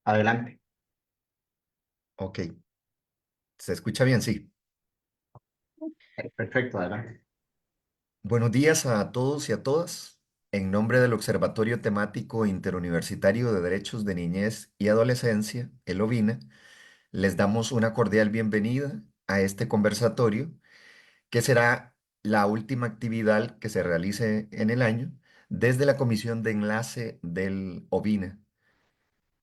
Adelante. Ok, ¿se escucha bien? Sí. Perfecto, adelante. Buenos días a todos y a todas. En nombre del Observatorio Temático Interuniversitario de Derechos de Niñez y Adolescencia, el OVINA, les damos una cordial bienvenida a este conversatorio, que será la última actividad que se realice en el año desde la Comisión de Enlace del OVINA.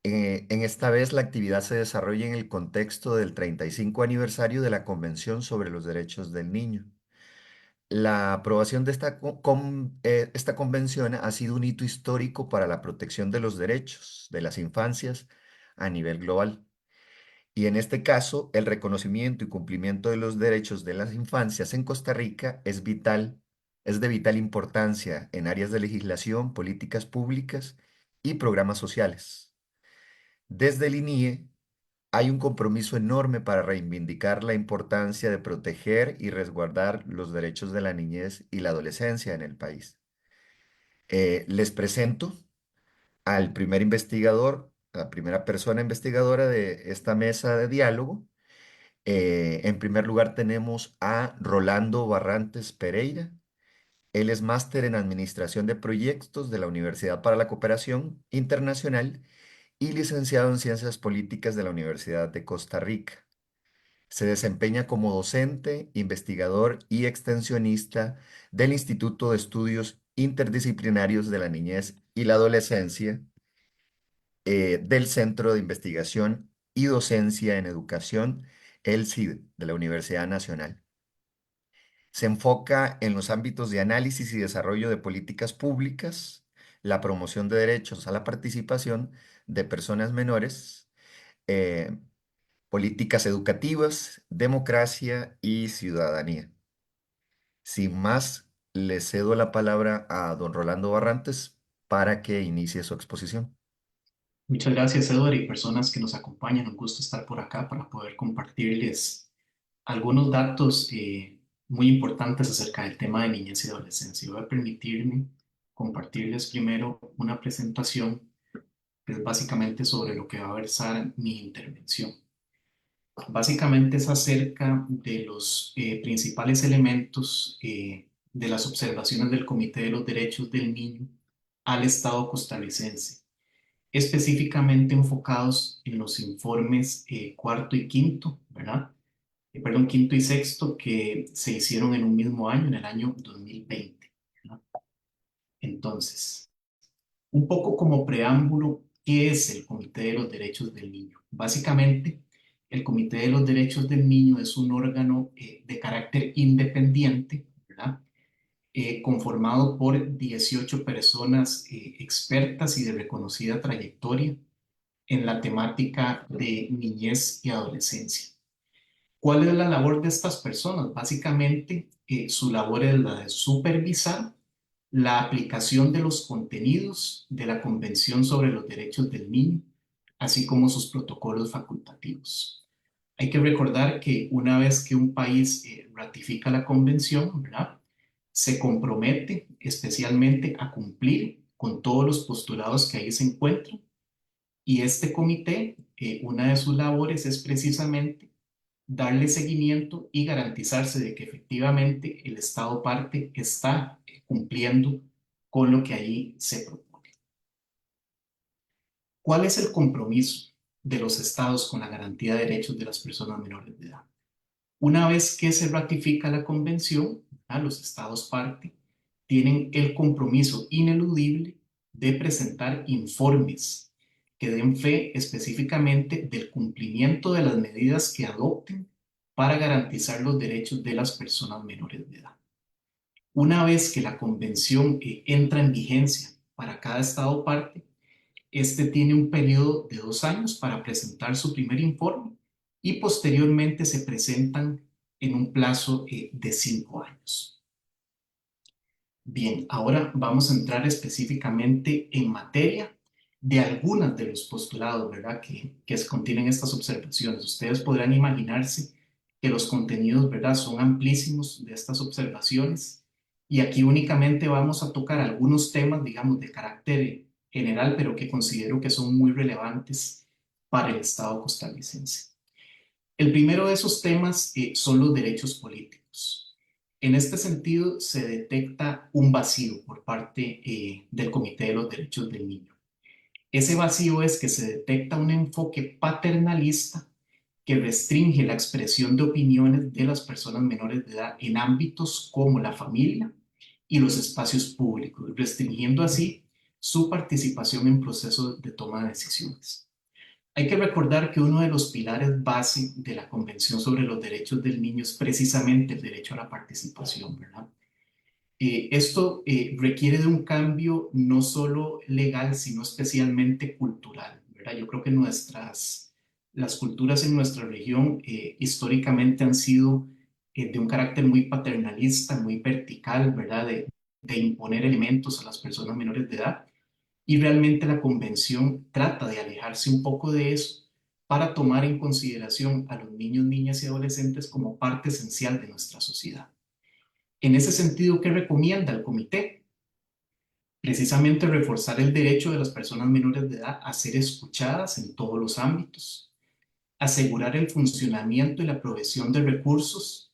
En esta vez la actividad se desarrolla en el contexto del 35 aniversario de la Convención sobre los Derechos del Niño. La aprobación de esta convención ha sido un hito histórico para la protección de los derechos de las infancias a nivel global. Y en este caso, el reconocimiento y cumplimiento de los derechos de las infancias en Costa Rica es de vital importancia en áreas de legislación, políticas públicas y programas sociales. Desde el INIE hay un compromiso enorme para reivindicar la importancia de proteger y resguardar los derechos de la niñez y la adolescencia en el país. Les presento al primer investigador, la primera persona investigadora de esta mesa de diálogo. En primer lugar tenemos a Rolando Barrantes Pereira. Él es máster en Administración de Proyectos de la Universidad para la Cooperación Internacional y licenciado en Ciencias Políticas de la Universidad de Costa Rica. Se desempeña como docente, investigador y extensionista del Instituto de Estudios Interdisciplinarios de la Niñez y la Adolescencia, del Centro de Investigación y Docencia en Educación, el CID, de la Universidad Nacional. Se enfoca en los ámbitos de análisis y desarrollo de políticas públicas, la promoción de derechos a la participación de personas menores, eh, políticas educativas, democracia y ciudadanía. Sin más, le cedo la palabra a don Rolando Barrantes para que inicie su exposición. Muchas gracias, Eduardo, y personas que nos acompañan. Un gusto estar por acá para poder compartirles algunos datos muy importantes acerca del tema de niñez y adolescencia. Voy a permitirme compartirles primero una presentación que es básicamente sobre lo que va a versar mi intervención. Básicamente es acerca de los principales elementos de las observaciones del Comité de los Derechos del Niño al Estado costarricense, específicamente enfocados en los informes cuarto y quinto, ¿verdad? Perdón, quinto y sexto, que se hicieron en un mismo año, en el año 2020, ¿verdad? Entonces, un poco como preámbulo, ¿qué es el Comité de los Derechos del Niño? Básicamente, el Comité de los Derechos del Niño es un órgano de carácter independiente, ¿verdad? Conformado por 18 personas expertas y de reconocida trayectoria en la temática de niñez y adolescencia. ¿Cuál es la labor de estas personas? Básicamente, su labor es la de supervisar la aplicación de los contenidos de la Convención sobre los Derechos del Niño, así como sus protocolos facultativos. Hay que recordar que una vez que un país ratifica la convención, ¿verdad?, se compromete especialmente a cumplir con todos los postulados que ahí se encuentran, y este comité, una de sus labores es precisamente darle seguimiento y garantizarse de que efectivamente el Estado parte está cumpliendo con lo que allí se propone. ¿Cuál es el compromiso de los Estados con la garantía de derechos de las personas menores de edad? Una vez que se ratifica la convención, los Estados parte tienen el compromiso ineludible de presentar informes que den fe específicamente del cumplimiento de las medidas que adopten para garantizar los derechos de las personas menores de edad. Una vez que la convención entra en vigencia para cada Estado parte, este tiene un periodo de 2 años para presentar su primer informe y posteriormente se presentan en un plazo de 5 años. Bien, ahora vamos a entrar específicamente en materia de algunas de los postulados, ¿verdad?, que contienen estas observaciones. Ustedes podrán imaginarse que los contenidos, ¿verdad?, son amplísimos de estas observaciones, y aquí únicamente vamos a tocar algunos temas, digamos, de carácter general, pero que considero que son muy relevantes para el Estado costarricense. El primero de esos temas son los derechos políticos. En este sentido, se detecta un vacío por parte del Comité de los Derechos del Niño. Ese vacío es que se detecta un enfoque paternalista que restringe la expresión de opiniones de las personas menores de edad en ámbitos como la familia y los espacios públicos, restringiendo así su participación en procesos de toma de decisiones. Hay que recordar que uno de los pilares base de la Convención sobre los Derechos del Niño es precisamente el derecho a la participación, ¿verdad? Esto requiere de un cambio no solo legal, sino especialmente cultural, ¿verdad? Yo creo que las culturas en nuestra región históricamente han sido de un carácter muy paternalista, muy vertical, ¿verdad? De imponer elementos a las personas menores de edad. Y realmente la convención trata de alejarse un poco de eso para tomar en consideración a los niños, niñas y adolescentes como parte esencial de nuestra sociedad. En ese sentido, ¿qué recomienda el comité? Precisamente reforzar el derecho de las personas menores de edad a ser escuchadas en todos los ámbitos, asegurar el funcionamiento y la provisión de recursos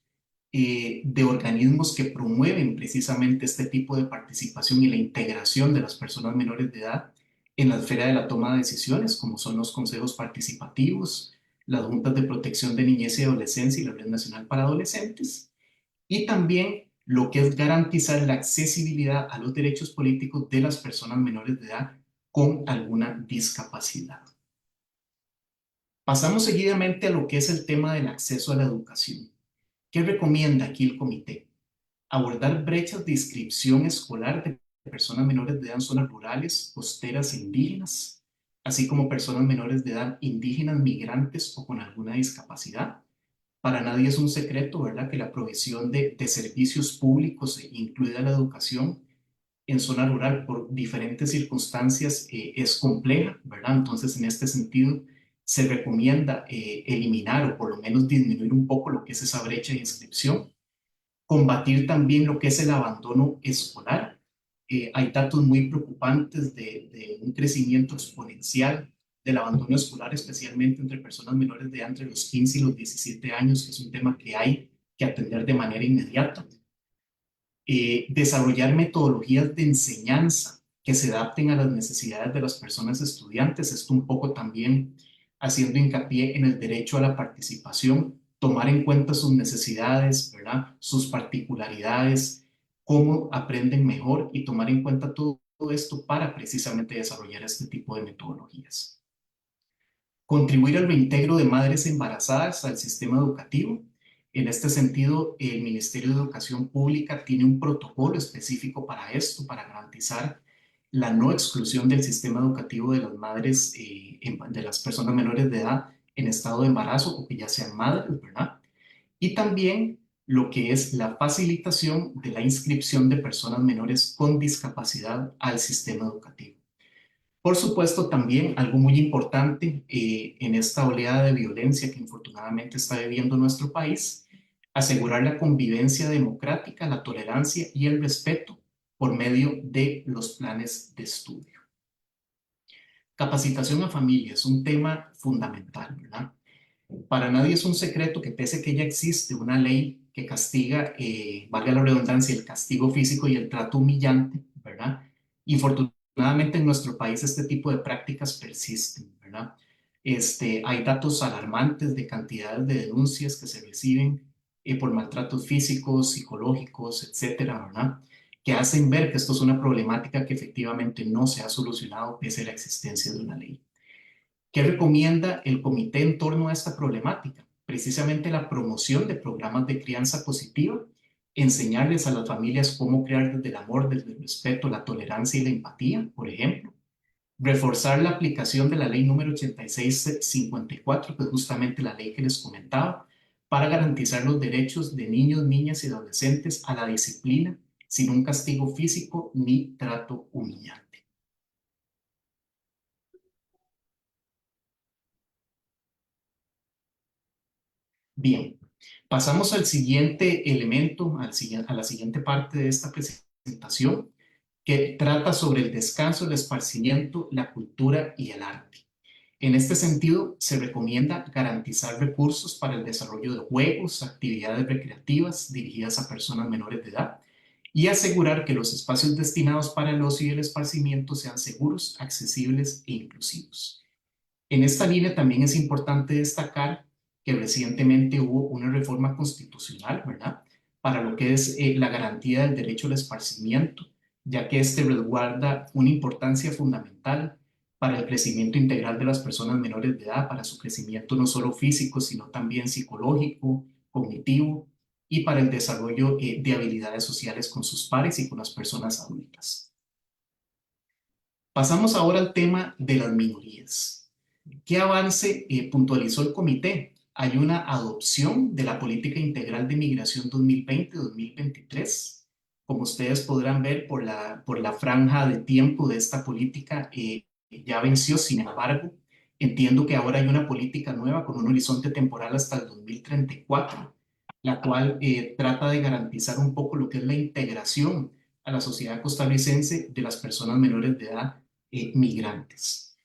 de organismos que promueven precisamente este tipo de participación y la integración de las personas menores de edad en la esfera de la toma de decisiones, como son los consejos participativos, las juntas de protección de niñez y adolescencia y la Red Nacional para Adolescentes, y también lo que es garantizar la accesibilidad a los derechos políticos de las personas menores de edad con alguna discapacidad. Pasamos seguidamente a lo que es el tema del acceso a la educación. ¿Qué recomienda aquí el comité? Abordar brechas de inscripción escolar de personas menores de edad en zonas rurales, costeras e indígenas, así como personas menores de edad indígenas, migrantes o con alguna discapacidad. Para nadie es un secreto, ¿verdad?, que la provisión de servicios públicos, incluida la educación, en zona rural por diferentes circunstancias es compleja, ¿verdad? Entonces, en este sentido, se recomienda eliminar o por lo menos disminuir un poco lo que es esa brecha de inscripción, combatir también lo que es el abandono escolar. Hay datos muy preocupantes de un crecimiento exponencial del abandono escolar, especialmente entre personas menores de edad entre los 15 y los 17 años, que es un tema que hay que atender de manera inmediata. Desarrollar metodologías de enseñanza que se adapten a las necesidades de las personas estudiantes. Esto un poco también haciendo hincapié en el derecho a la participación, tomar en cuenta sus necesidades, ¿verdad?, sus particularidades, cómo aprenden mejor y tomar en cuenta todo esto para precisamente desarrollar este tipo de metodologías. Contribuir al reintegro de madres embarazadas al sistema educativo. En este sentido, el Ministerio de Educación Pública tiene un protocolo específico para esto, para garantizar la no exclusión del sistema educativo de las madres, de las personas menores de edad en estado de embarazo o que ya sean madres, ¿verdad? Y también lo que es la facilitación de la inscripción de personas menores con discapacidad al sistema educativo. Por supuesto, también algo muy importante en esta oleada de violencia que infortunadamente está viviendo nuestro país, asegurar la convivencia democrática, la tolerancia y el respeto por medio de los planes de estudio. Capacitación a familias, un tema fundamental, ¿verdad? Para nadie es un secreto que pese que ya existe una ley que castiga, valga la redundancia, el castigo físico y el trato humillante, ¿verdad? Infortunadamente en nuestro país este tipo de prácticas persisten, ¿verdad? Hay datos alarmantes de cantidades de denuncias que se reciben por maltratos físicos, psicológicos, etcétera, ¿verdad?, que hacen ver que esto es una problemática que efectivamente no se ha solucionado pese a la existencia de una ley. ¿Qué recomienda el comité en torno a esta problemática? Precisamente la promoción de programas de crianza positiva, enseñarles a las familias cómo crear desde el amor, desde el respeto, la tolerancia y la empatía, por ejemplo. Reforzar la aplicación de la ley número 8654, que es justamente la ley que les comentaba, para garantizar los derechos de niños, niñas y adolescentes a la disciplina sin un castigo físico ni trato humillante. Bien, pasamos al siguiente elemento, a la siguiente parte de esta presentación, que trata sobre el descanso, el esparcimiento, la cultura y el arte. En este sentido, se recomienda garantizar recursos para el desarrollo de juegos, actividades recreativas dirigidas a personas menores de edad y asegurar que los espacios destinados para el ocio y el esparcimiento sean seguros, accesibles e inclusivos. En esta línea también es importante destacar que recientemente hubo una reforma constitucional, ¿verdad? Para lo que es la garantía del derecho al esparcimiento, ya que este resguarda una importancia fundamental para el crecimiento integral de las personas menores de edad, para su crecimiento no solo físico, sino también psicológico, cognitivo y para el desarrollo de habilidades sociales con sus pares y con las personas adultas. Pasamos ahora al tema de las minorías. ¿Qué avance puntualizó el comité? Hay una adopción de la Política Integral de Migración 2020-2023. Como ustedes podrán ver por la franja de tiempo de esta política, ya venció. Sin embargo, entiendo que ahora hay una política nueva con un horizonte temporal hasta el 2034, la cual trata de garantizar un poco lo que es la integración a la sociedad costarricense de las personas menores de edad migrantes.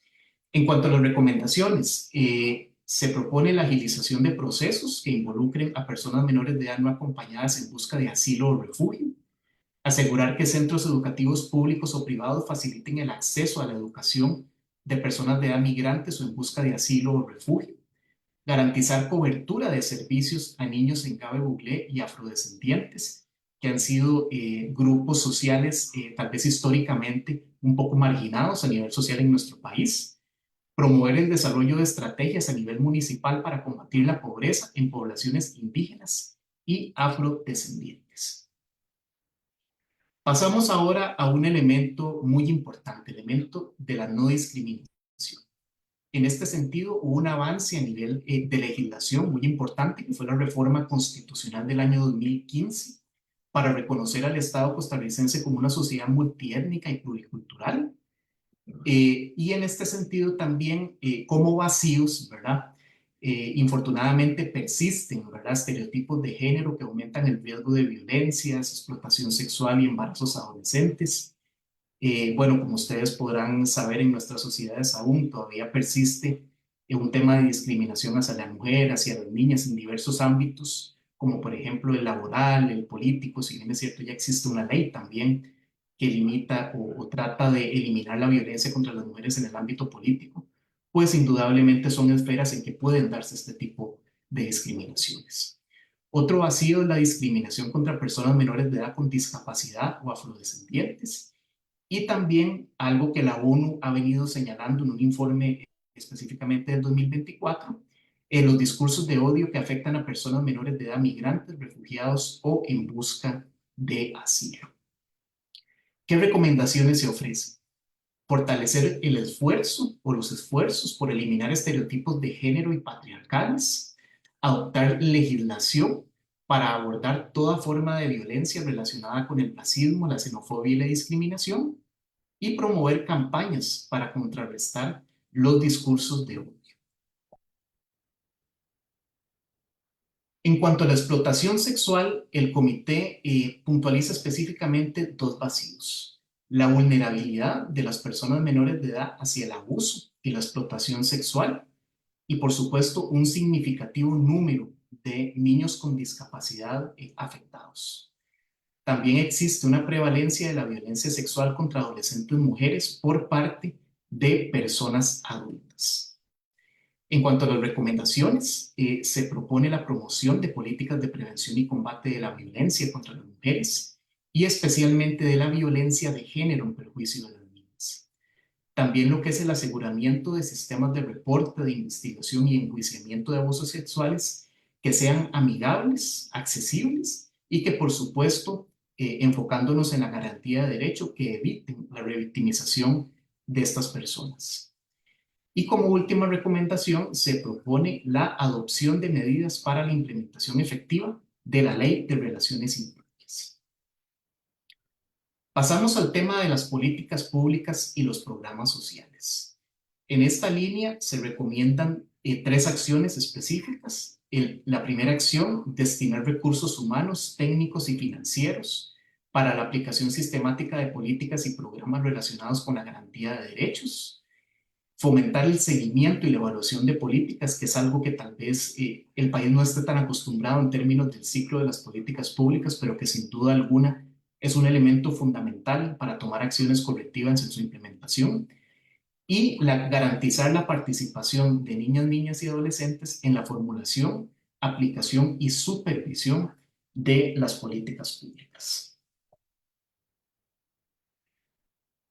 En cuanto a las recomendaciones, se propone la agilización de procesos que involucren a personas menores de edad no acompañadas en busca de asilo o refugio, asegurar que centros educativos públicos o privados faciliten el acceso a la educación de personas de edad migrantes o en busca de asilo o refugio, garantizar cobertura de servicios a niños en Gabe Buglé y afrodescendientes, que han sido grupos sociales tal vez históricamente un poco marginados a nivel social en nuestro país, promover el desarrollo de estrategias a nivel municipal para combatir la pobreza en poblaciones indígenas y afrodescendientes. Pasamos ahora a un elemento muy importante, el elemento de la no discriminación. En este sentido, hubo un avance a nivel de legislación muy importante, que fue la reforma constitucional del año 2015, para reconocer al Estado costarricense como una sociedad multiétnica y pluricultural, y en este sentido también como vacíos, ¿verdad? Infortunadamente persisten, ¿verdad? Estereotipos de género que aumentan el riesgo de violencias, explotación sexual y embarazos adolescentes. Bueno, como ustedes podrán saber, en nuestras sociedades aún todavía persiste un tema de discriminación hacia la mujer, hacia las niñas en diversos ámbitos, como por ejemplo el laboral, el político. Si bien es cierto, ya existe una ley también que limita o trata de eliminar la violencia contra las mujeres en el ámbito político, pues indudablemente son esferas en que pueden darse este tipo de discriminaciones. Otro vacío es la discriminación contra personas menores de edad con discapacidad o afrodescendientes, y también algo que la ONU ha venido señalando en un informe específicamente del 2024, los discursos de odio que afectan a personas menores de edad, migrantes, refugiados o en busca de asilo. ¿Qué recomendaciones se ofrecen? Fortalecer el esfuerzo o los esfuerzos por eliminar estereotipos de género y patriarcales, adoptar legislación para abordar toda forma de violencia relacionada con el racismo, la xenofobia y la discriminación, y promover campañas para contrarrestar los discursos de odio. En cuanto a la explotación sexual, el comité puntualiza específicamente dos vacíos: la vulnerabilidad de las personas menores de edad hacia el abuso y la explotación sexual, y por supuesto un significativo número de niños con discapacidad afectados. También existe una prevalencia de la violencia sexual contra adolescentes mujeres por parte de personas adultas. En cuanto a las recomendaciones, se propone la promoción de políticas de prevención y combate de la violencia contra las mujeres y especialmente de la violencia de género en perjuicio de las niñas. También lo que es el aseguramiento de sistemas de reporte, de investigación y enjuiciamiento de abusos sexuales que sean amigables, accesibles y que, por supuesto, enfocándonos en la garantía de derecho, que eviten la revictimización de estas personas. Y como última recomendación, se propone la adopción de medidas para la implementación efectiva de la Ley de Relaciones Impropia. Pasamos al tema de las políticas públicas y los programas sociales. En esta línea se recomiendan tres acciones específicas. La primera acción: destinar recursos humanos, técnicos y financieros para la aplicación sistemática de políticas y programas relacionados con la garantía de derechos. fomentar el seguimiento y la evaluación de políticas, que es algo que tal vez el país no esté tan acostumbrado en términos del ciclo de las políticas públicas, pero que sin duda alguna es un elemento fundamental para tomar acciones correctivas en su implementación. Y garantizar la participación de niñas, niñas y adolescentes en la formulación, aplicación y supervisión de las políticas públicas.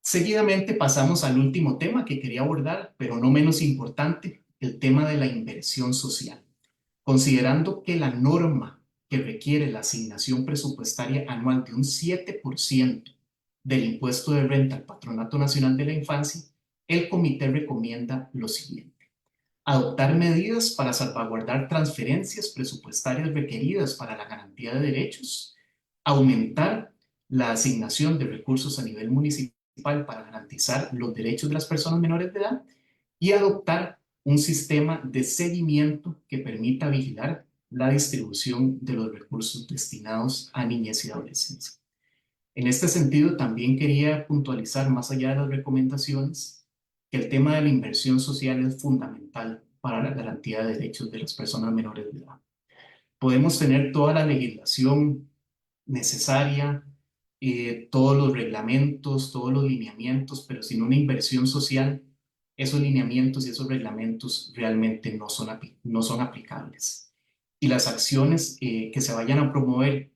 Seguidamente pasamos al último tema que quería abordar, pero no menos importante, el tema de la inversión social. Considerando que la norma que requiere la asignación presupuestaria anual de un 7% del impuesto de renta al Patronato Nacional de la Infancia, el comité recomienda lo siguiente: adoptar medidas para salvaguardar transferencias presupuestarias requeridas para la garantía de derechos, aumentar la asignación de recursos a nivel municipal para garantizar los derechos de las personas menores de edad y adoptar un sistema de seguimiento que permita vigilar la distribución de los recursos destinados a niñez y adolescencia. En este sentido, también quería puntualizar, más allá de las recomendaciones, que el tema de la inversión social es fundamental para la garantía de derechos de las personas menores de edad. Podemos tener toda la legislación necesaria, todos los reglamentos, todos los lineamientos, pero sin una inversión social, esos lineamientos y esos reglamentos realmente no son aplicables. Y las acciones que se vayan a promover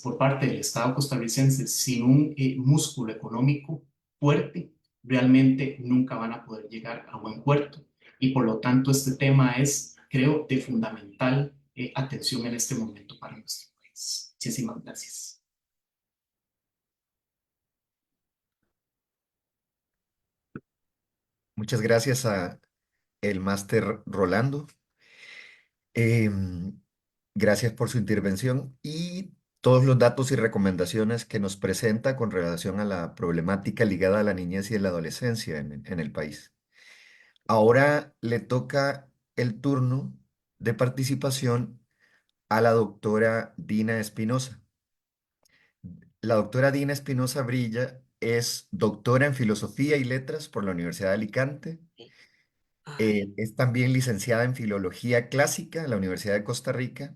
por parte del Estado costarricense sin un músculo económico fuerte, realmente nunca van a poder llegar a buen puerto. Y por lo tanto, este tema es, creo, de fundamental atención en este momento para nuestro país. Muchísimas gracias. Muchas gracias a el máster Rolando. Em, Gracias por su intervención y todos los datos y recomendaciones que nos presenta con relación a la problemática ligada a la niñez y a la adolescencia en el país. Ahora le toca el turno de participación a la doctora Dina Espinosa. La doctora Dina Espinosa Brilla es doctora en Filosofía y Letras por la Universidad de Alicante. Ay, Es también licenciada en Filología Clásica en la Universidad de Costa Rica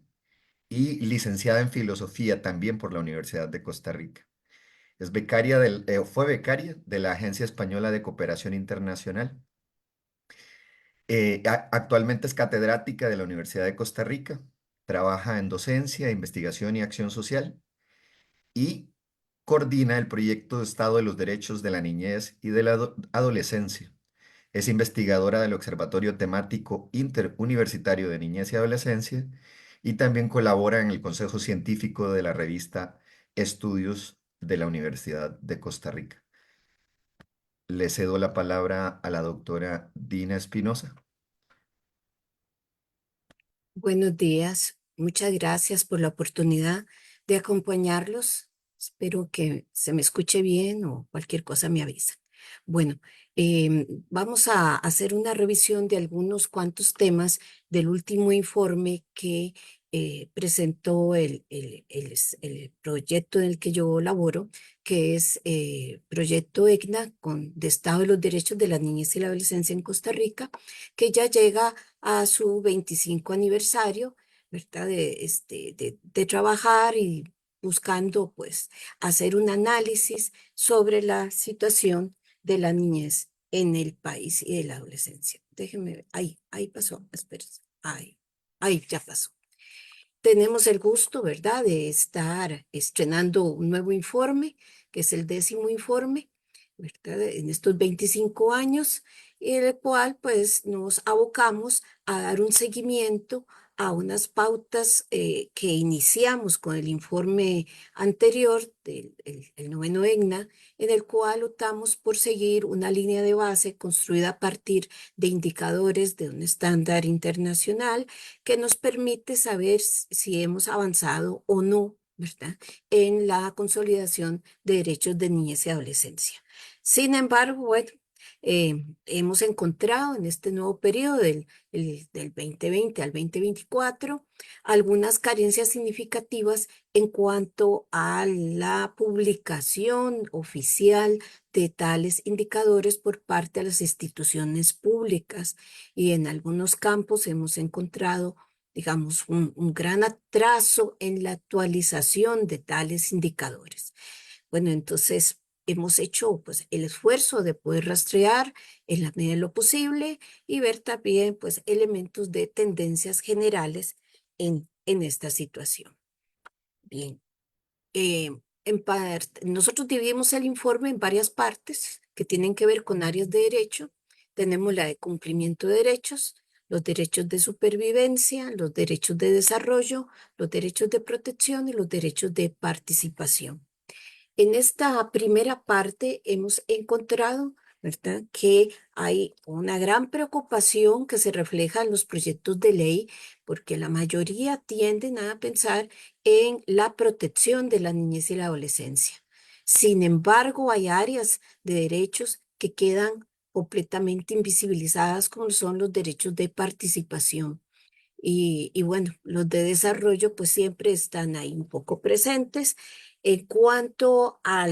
y licenciada en Filosofía también por la Universidad de Costa Rica. Fue becaria de la Agencia Española de Cooperación Internacional. Actualmente es catedrática de la Universidad de Costa Rica. Trabaja en docencia, investigación y acción social y coordina el proyecto de Estado de los Derechos de la Niñez y de la Adolescencia. Es investigadora del Observatorio Temático Interuniversitario de Niñez y Adolescencia y también colabora en el Consejo Científico de la revista Estudios de la Universidad de Costa Rica. Le cedo la palabra a la doctora Dina Espinosa. buenos días. Muchas gracias por la oportunidad de acompañarlos. Espero que se me escuche bien o cualquier cosa me avisa. Bueno, vamos a hacer una revisión de algunos cuantos temas del último informe que presentó el proyecto en el que yo laboro, que es Proyecto EGNA de Estado de los Derechos de la Niñez y la Adolescencia en Costa Rica, que ya llega a su 25 aniversario, ¿verdad? De trabajar y buscando, pues, hacer un análisis sobre la situación de la niñez en el país y de la adolescencia. Déjenme ver, ahí pasó, espérense, ahí ya pasó. Tenemos el gusto, ¿verdad?, de estar estrenando un nuevo informe, que es el 10º informe, ¿verdad?, en estos 25 años, en el cual pues nos abocamos a dar un seguimiento a unas pautas que iniciamos con el informe anterior, el noveno EGNA, en el cual optamos por seguir una línea de base construida a partir de indicadores de un estándar internacional que nos permite saber si hemos avanzado o no, ¿verdad?, en la consolidación de derechos de niñez y adolescencia. Sin embargo, bueno, hemos encontrado en este nuevo periodo del 2020 al 2024 algunas carencias significativas en cuanto a la publicación oficial de tales indicadores por parte de las instituciones públicas, y en algunos campos hemos encontrado, digamos, un gran atraso en la actualización de tales indicadores. Bueno, entonces hemos hecho pues el esfuerzo de poder rastrear en la medida de lo posible y ver también pues elementos de tendencias generales en esta situación. Bien, nosotros dividimos el informe en varias partes que tienen que ver con áreas de derecho. Tenemos la de cumplimiento de derechos, los derechos de supervivencia, los derechos de desarrollo, los derechos de protección y los derechos de participación. En esta primera parte hemos encontrado, ¿verdad?, que hay una gran preocupación que se refleja en los proyectos de ley, porque la mayoría tienden a pensar en la protección de la niñez y la adolescencia. Sin embargo, hay áreas de derechos que quedan completamente invisibilizadas, como son los derechos de participación. Y bueno, los de desarrollo pues siempre están ahí un poco presentes. En cuanto a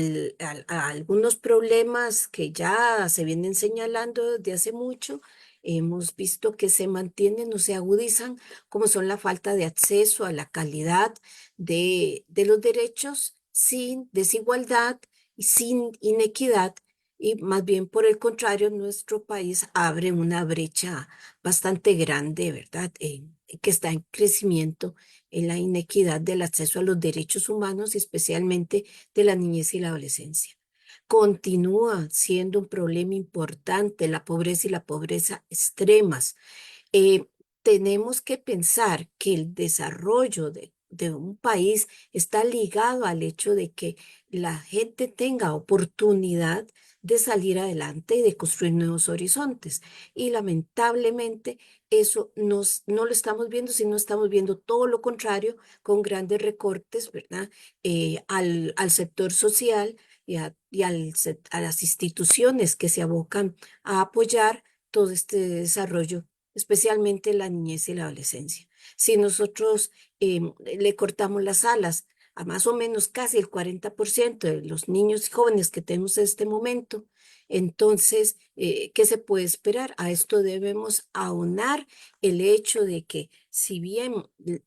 algunos problemas que ya se vienen señalando desde hace mucho, hemos visto que se mantienen o se agudizan, como son la falta de acceso a la calidad de los derechos sin desigualdad y sin inequidad. Y más bien por el contrario, nuestro país abre una brecha bastante grande, ¿verdad? Que está en crecimiento en la inequidad del acceso a los derechos humanos, especialmente de la niñez y la adolescencia. Continúa siendo un problema importante la pobreza y la pobreza extremas. eh, Tenemos que pensar que el desarrollo de un país está ligado al hecho de que la gente tenga oportunidad de salir adelante y de construir nuevos horizontes. Y lamentablemente eso no lo estamos viendo, sino estamos viendo todo lo contrario, con grandes recortes, ¿verdad? Al sector social a las instituciones que se abocan a apoyar todo este desarrollo, especialmente la niñez y la adolescencia. Si nosotros le cortamos las alas a más o menos casi el 40% de los niños y jóvenes que tenemos en este momento, entonces, ¿qué se puede esperar? A esto debemos aunar el hecho de que si bien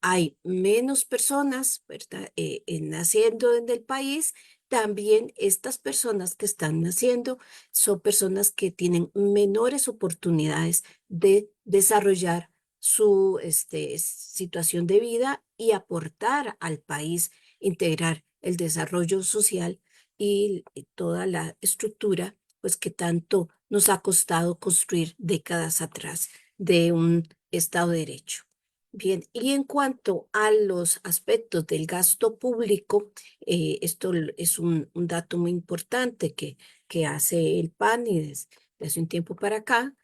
hay menos personas, ¿verdad?, naciendo en el país, también estas personas que están naciendo son personas que tienen menores oportunidades de desarrollar su situación de vida y aportar al país, integrar el desarrollo social y toda la estructura, pues que tanto nos ha costado construir décadas atrás de un Estado de Derecho. Bien, y en cuanto a los aspectos del gasto público, esto es un dato muy importante que hace el PAN y desde hace un tiempo para acá,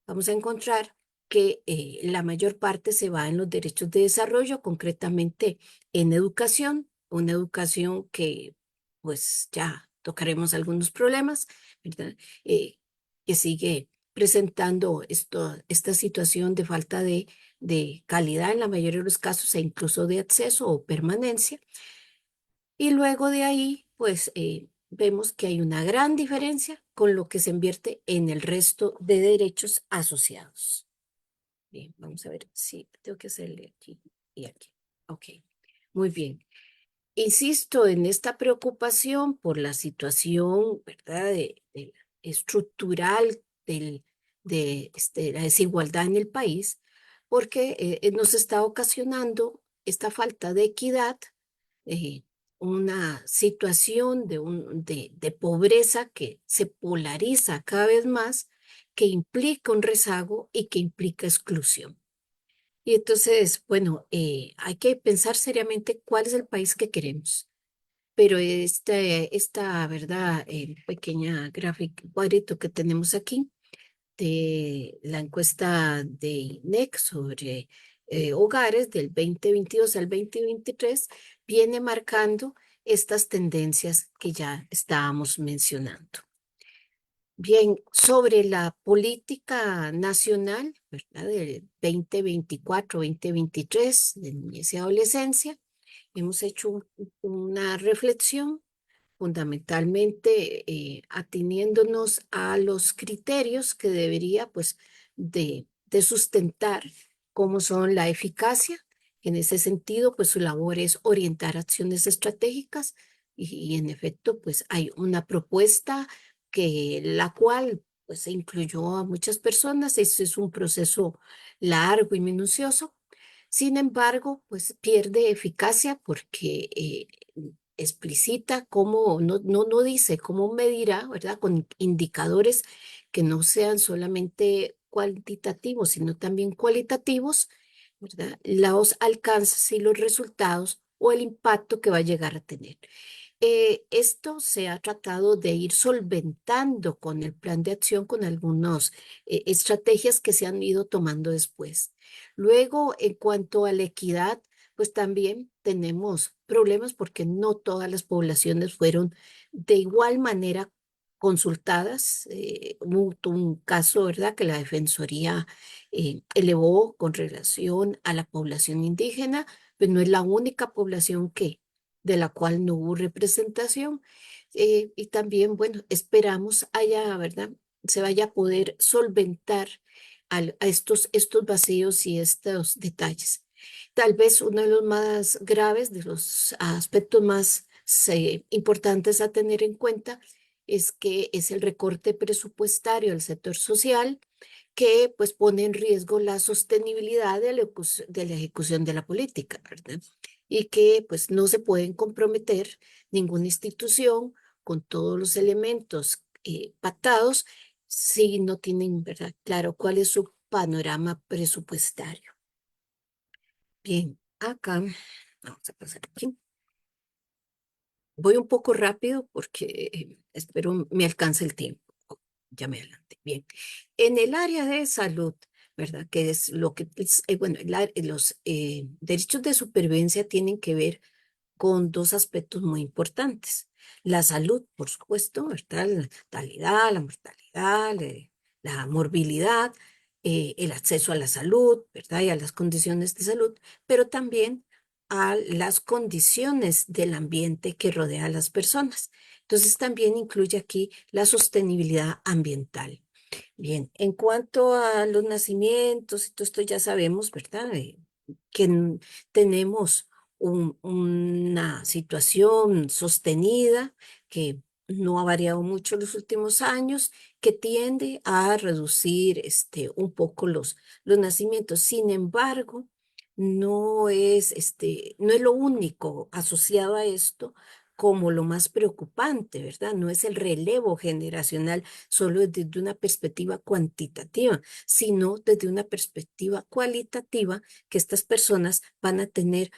vamos a encontrar que la mayor parte se va en los derechos de desarrollo, concretamente en educación, una educación que pues ya tocaremos algunos problemas, ¿verdad? Eh, que sigue presentando esta situación de falta de calidad en la mayoría de los casos e incluso de acceso o permanencia. Y luego de ahí, pues vemos que hay una gran diferencia con lo que se invierte en el resto de derechos asociados. Bien, vamos a ver si tengo que hacerle aquí y aquí. Ok, muy bien. Insisto en esta preocupación por la situación, ¿verdad?, estructural de la desigualdad en el país, porque nos está ocasionando esta falta de equidad, eh, una situación de pobreza que se polariza cada vez más, que implica un rezago y que implica exclusión. Y entonces, bueno, hay que pensar seriamente cuál es el país que queremos. Pero esta verdad, pequeña gráfica, cuadrito que tenemos aquí de la encuesta de INEC sobre hogares del 2022 al 2023 viene marcando estas tendencias que ya estábamos mencionando. Bien, sobre la política nacional, ¿verdad? Del 2024-2023 de niñez y adolescencia, hemos hecho una reflexión fundamentalmente ateniéndonos a los criterios que debería pues de sustentar cómo son la eficacia. En ese sentido, pues su labor es orientar acciones estratégicas y en efecto pues hay una propuesta que la cual pues se incluyó a muchas personas. Ese es un proceso largo y minucioso. Sin embargo, pues pierde eficacia porque explicita cómo, no dice cómo medirá, ¿verdad? Con indicadores que no sean solamente cuantitativos, sino también cualitativos, ¿verdad? Los alcances y los resultados o el impacto que va a llegar a tener. Esto se ha tratado de ir solventando con el plan de acción, con algunas estrategias que se han ido tomando después. Luego, en cuanto a la equidad, pues también tenemos problemas porque no todas las poblaciones fueron de igual manera consultadas. Hubo un caso, ¿verdad?, que la Defensoría elevó con relación a la población indígena, pero no es la única población de la cual no hubo representación. Y también, bueno, esperamos haya, ¿verdad? Se vaya a poder solventar a estos vacíos y estos detalles. Tal vez uno de los más graves, de los aspectos más importantes a tener en cuenta, es que es el recorte presupuestario al sector social que pues pone en riesgo la sostenibilidad de la ejecución de la política, ¿verdad? Y que pues no se pueden comprometer ninguna institución con todos los elementos pactados si no tienen, ¿verdad? Claro, cuál es su panorama presupuestario. Bien, acá, vamos a pasar aquí. Voy un poco rápido porque espero me alcance el tiempo. Ya me adelanté. Bien. En el área de salud, ¿verdad? Que es lo que es, bueno, los derechos de supervivencia tienen que ver con dos aspectos muy importantes. La salud, por supuesto, ¿verdad? La natalidad, la mortalidad, la morbilidad, el acceso a la salud, ¿verdad? Y a las condiciones de salud, pero también a las condiciones del ambiente que rodea a las personas. Entonces, también incluye aquí la sostenibilidad ambiental. Bien, en cuanto a los nacimientos y todo esto ya sabemos, ¿verdad? Que tenemos una situación sostenida que no ha variado mucho en los últimos años, que tiende a reducir un poco los nacimientos. Sin embargo, no es lo único asociado a esto como lo más preocupante, ¿verdad? No es el relevo generacional solo desde una perspectiva cuantitativa, sino desde una perspectiva cualitativa, que estas personas van a tener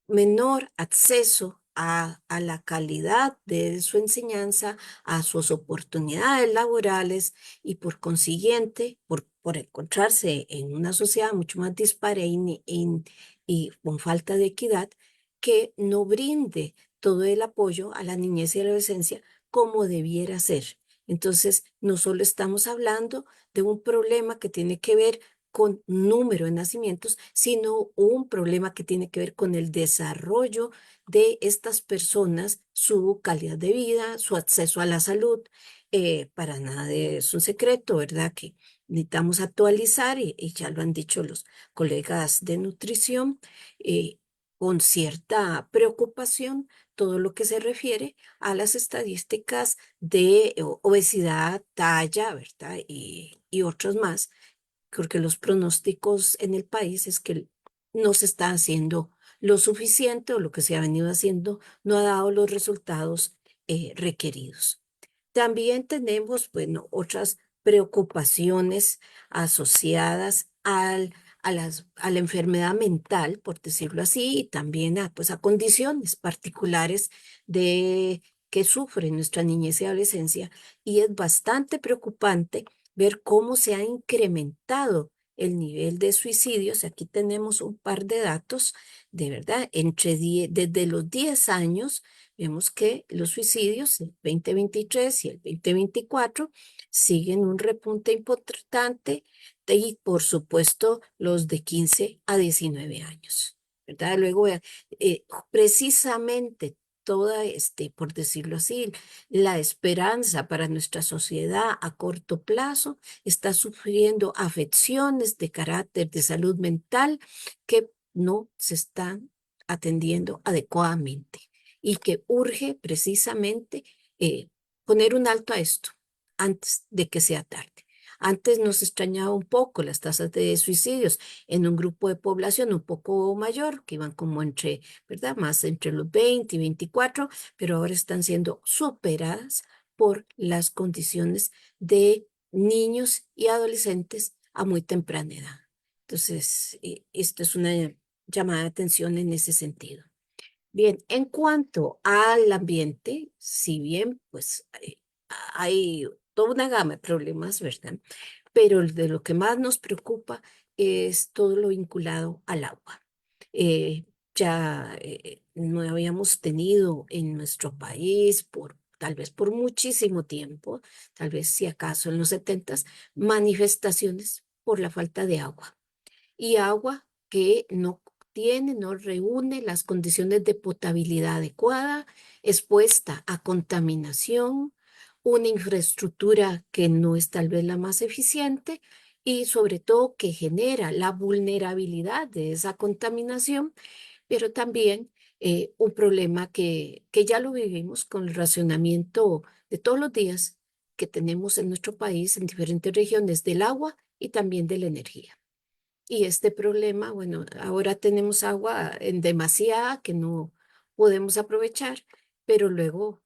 menor acceso a la calidad de su enseñanza, a sus oportunidades laborales y por consiguiente, por encontrarse en una sociedad mucho más dispara y con falta de equidad, que no brinde todo el apoyo a la niñez y a la adolescencia como debiera ser. Entonces, no solo estamos hablando de un problema que tiene que ver con número de nacimientos, sino un problema que tiene que ver con el desarrollo de estas personas, su calidad de vida, su acceso a la salud. Para nada es un secreto, ¿verdad? Que necesitamos actualizar y ya lo han dicho los colegas de nutrición, eh, con cierta preocupación todo lo que se refiere a las estadísticas de obesidad, talla, ¿verdad? Y otros más porque los pronósticos en el país es que no se está haciendo lo suficiente o lo que se ha venido haciendo no ha dado los resultados requeridos. También tenemos, bueno, otras preocupaciones asociadas a la enfermedad mental, por decirlo así, y también pues, a condiciones particulares de que sufre nuestra niñez y adolescencia. Y es bastante preocupante ver cómo se ha incrementado el nivel de suicidios. Aquí tenemos un par de datos, de verdad, desde los 10 años. Vemos que los suicidios, el 2023 y el 2024, siguen un repunte importante y por supuesto los de 15 a 19 años, ¿verdad? Luego, precisamente toda, por decirlo así, la esperanza para nuestra sociedad a corto plazo está sufriendo afecciones de carácter de salud mental que no se están atendiendo adecuadamente y que urge precisamente poner un alto a esto antes de que sea tarde. Antes nos extrañaba un poco las tasas de suicidios en un grupo de población un poco mayor, que iban como entre, ¿verdad? Más entre los 20 y 24, pero ahora están siendo superadas por las condiciones de niños y adolescentes a muy temprana edad. Entonces, esto es una llamada de atención en ese sentido. Bien, en cuanto al ambiente, si bien pues hay toda una gama de problemas, ¿verdad? Pero de lo que más nos preocupa es todo lo vinculado al agua. Eh, ya no habíamos tenido en nuestro país tal vez por muchísimo tiempo, tal vez si acaso en los setentas, manifestaciones por la falta de agua y agua que no tiene, no reúne las condiciones de potabilidad adecuada, expuesta a contaminación, una infraestructura que no es tal vez la más eficiente y sobre todo que genera la vulnerabilidad de esa contaminación, pero también un problema que ya lo vivimos con el racionamiento de todos los días que tenemos en nuestro país en diferentes regiones del agua y también de la energía. Y este problema, bueno, ahora tenemos agua en demasía que no podemos aprovechar, pero luego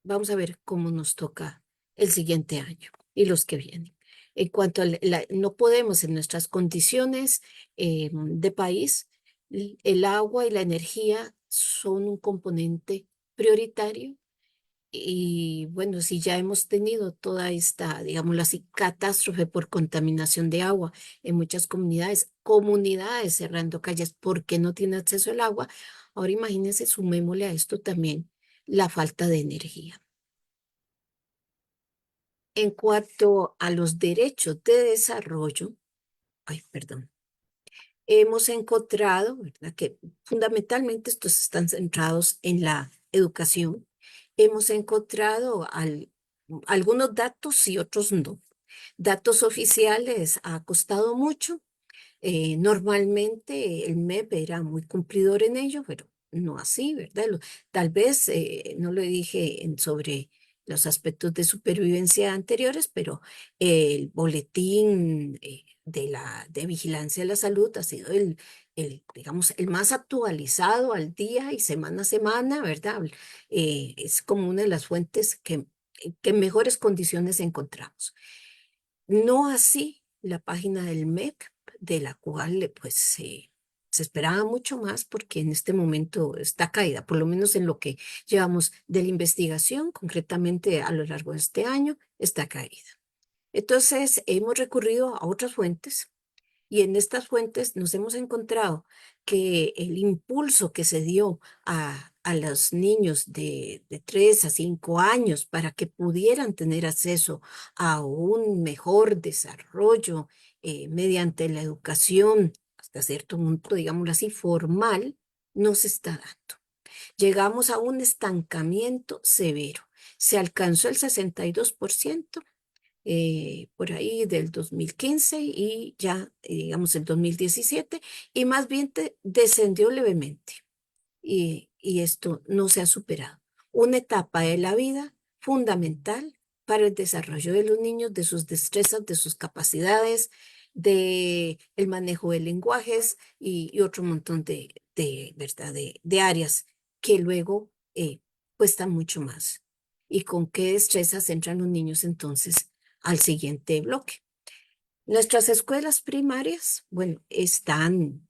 vamos a ver cómo nos toca el siguiente año y los que vienen. En cuanto a no podemos en nuestras condiciones de país, el agua y la energía son un componente prioritario y bueno, si ya hemos tenido toda esta, digámoslo así, catástrofe por contaminación de agua en muchas comunidades, comunidades cerrando calles porque no tienen acceso al agua, ahora imagínense, sumémosle a esto también la falta de energía. En cuanto a los derechos de desarrollo, ay, perdón, hemos encontrado, ¿verdad? Que fundamentalmente estos están centrados en la educación. Hemos encontrado algunos datos y otros no. Datos oficiales ha costado mucho. Normalmente el MEP era muy cumplidor en ello, pero no así, ¿verdad? Tal vez no lo dije sobre los aspectos de supervivencia anteriores, pero el boletín de vigilancia de la salud ha sido digamos, el más actualizado al día y semana a semana, ¿verdad? Es como una de las fuentes que en mejores condiciones encontramos. No así la página del MEC, de la cual pues se esperaba mucho más porque en este momento está caída, por lo menos en lo que llevamos de la investigación, concretamente a lo largo de este año, está caída. Entonces, hemos recurrido a otras fuentes y en estas fuentes nos hemos encontrado que el impulso que se dio a los niños de 3 a 5 años para que pudieran tener acceso a un mejor desarrollo mediante la educación, hasta cierto punto, digámoslo así, formal, no se está dando. Llegamos a un estancamiento severo. Se alcanzó el 62% por ahí del 2015 y ya, digamos, el 2017, y más bien descendió levemente. Y esto no se ha superado. Una etapa de la vida fundamental para el desarrollo de los niños, de sus destrezas, de sus capacidades, de el manejo de lenguajes y otro montón ¿verdad? De áreas que luego cuestan mucho más. ¿Y con qué destrezas entran los niños entonces al siguiente bloque? Nuestras escuelas primarias, bueno, están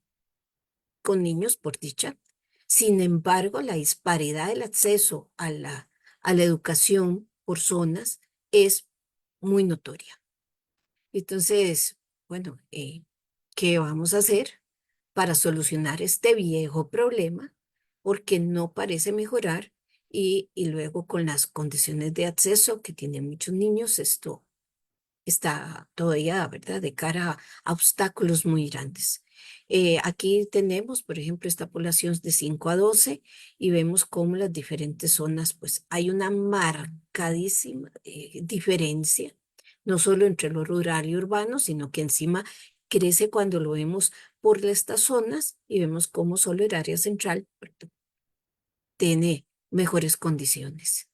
con niños por dicha. Sin embargo, la disparidad del acceso a la educación por zonas es muy notoria. Entonces, bueno, ¿qué vamos a hacer para solucionar este viejo problema? Porque no parece mejorar y luego con las condiciones de acceso que tienen muchos niños, esto está todavía, ¿verdad?, de cara a obstáculos muy grandes. Aquí tenemos, por ejemplo, esta población de 5 a 12 y vemos cómo las diferentes zonas, pues hay una marcadísima diferencia, no solo entre lo rural y urbano, sino que encima crece cuando lo vemos por estas zonas y vemos cómo solo el área central, ¿verdad?, tiene mejores condiciones.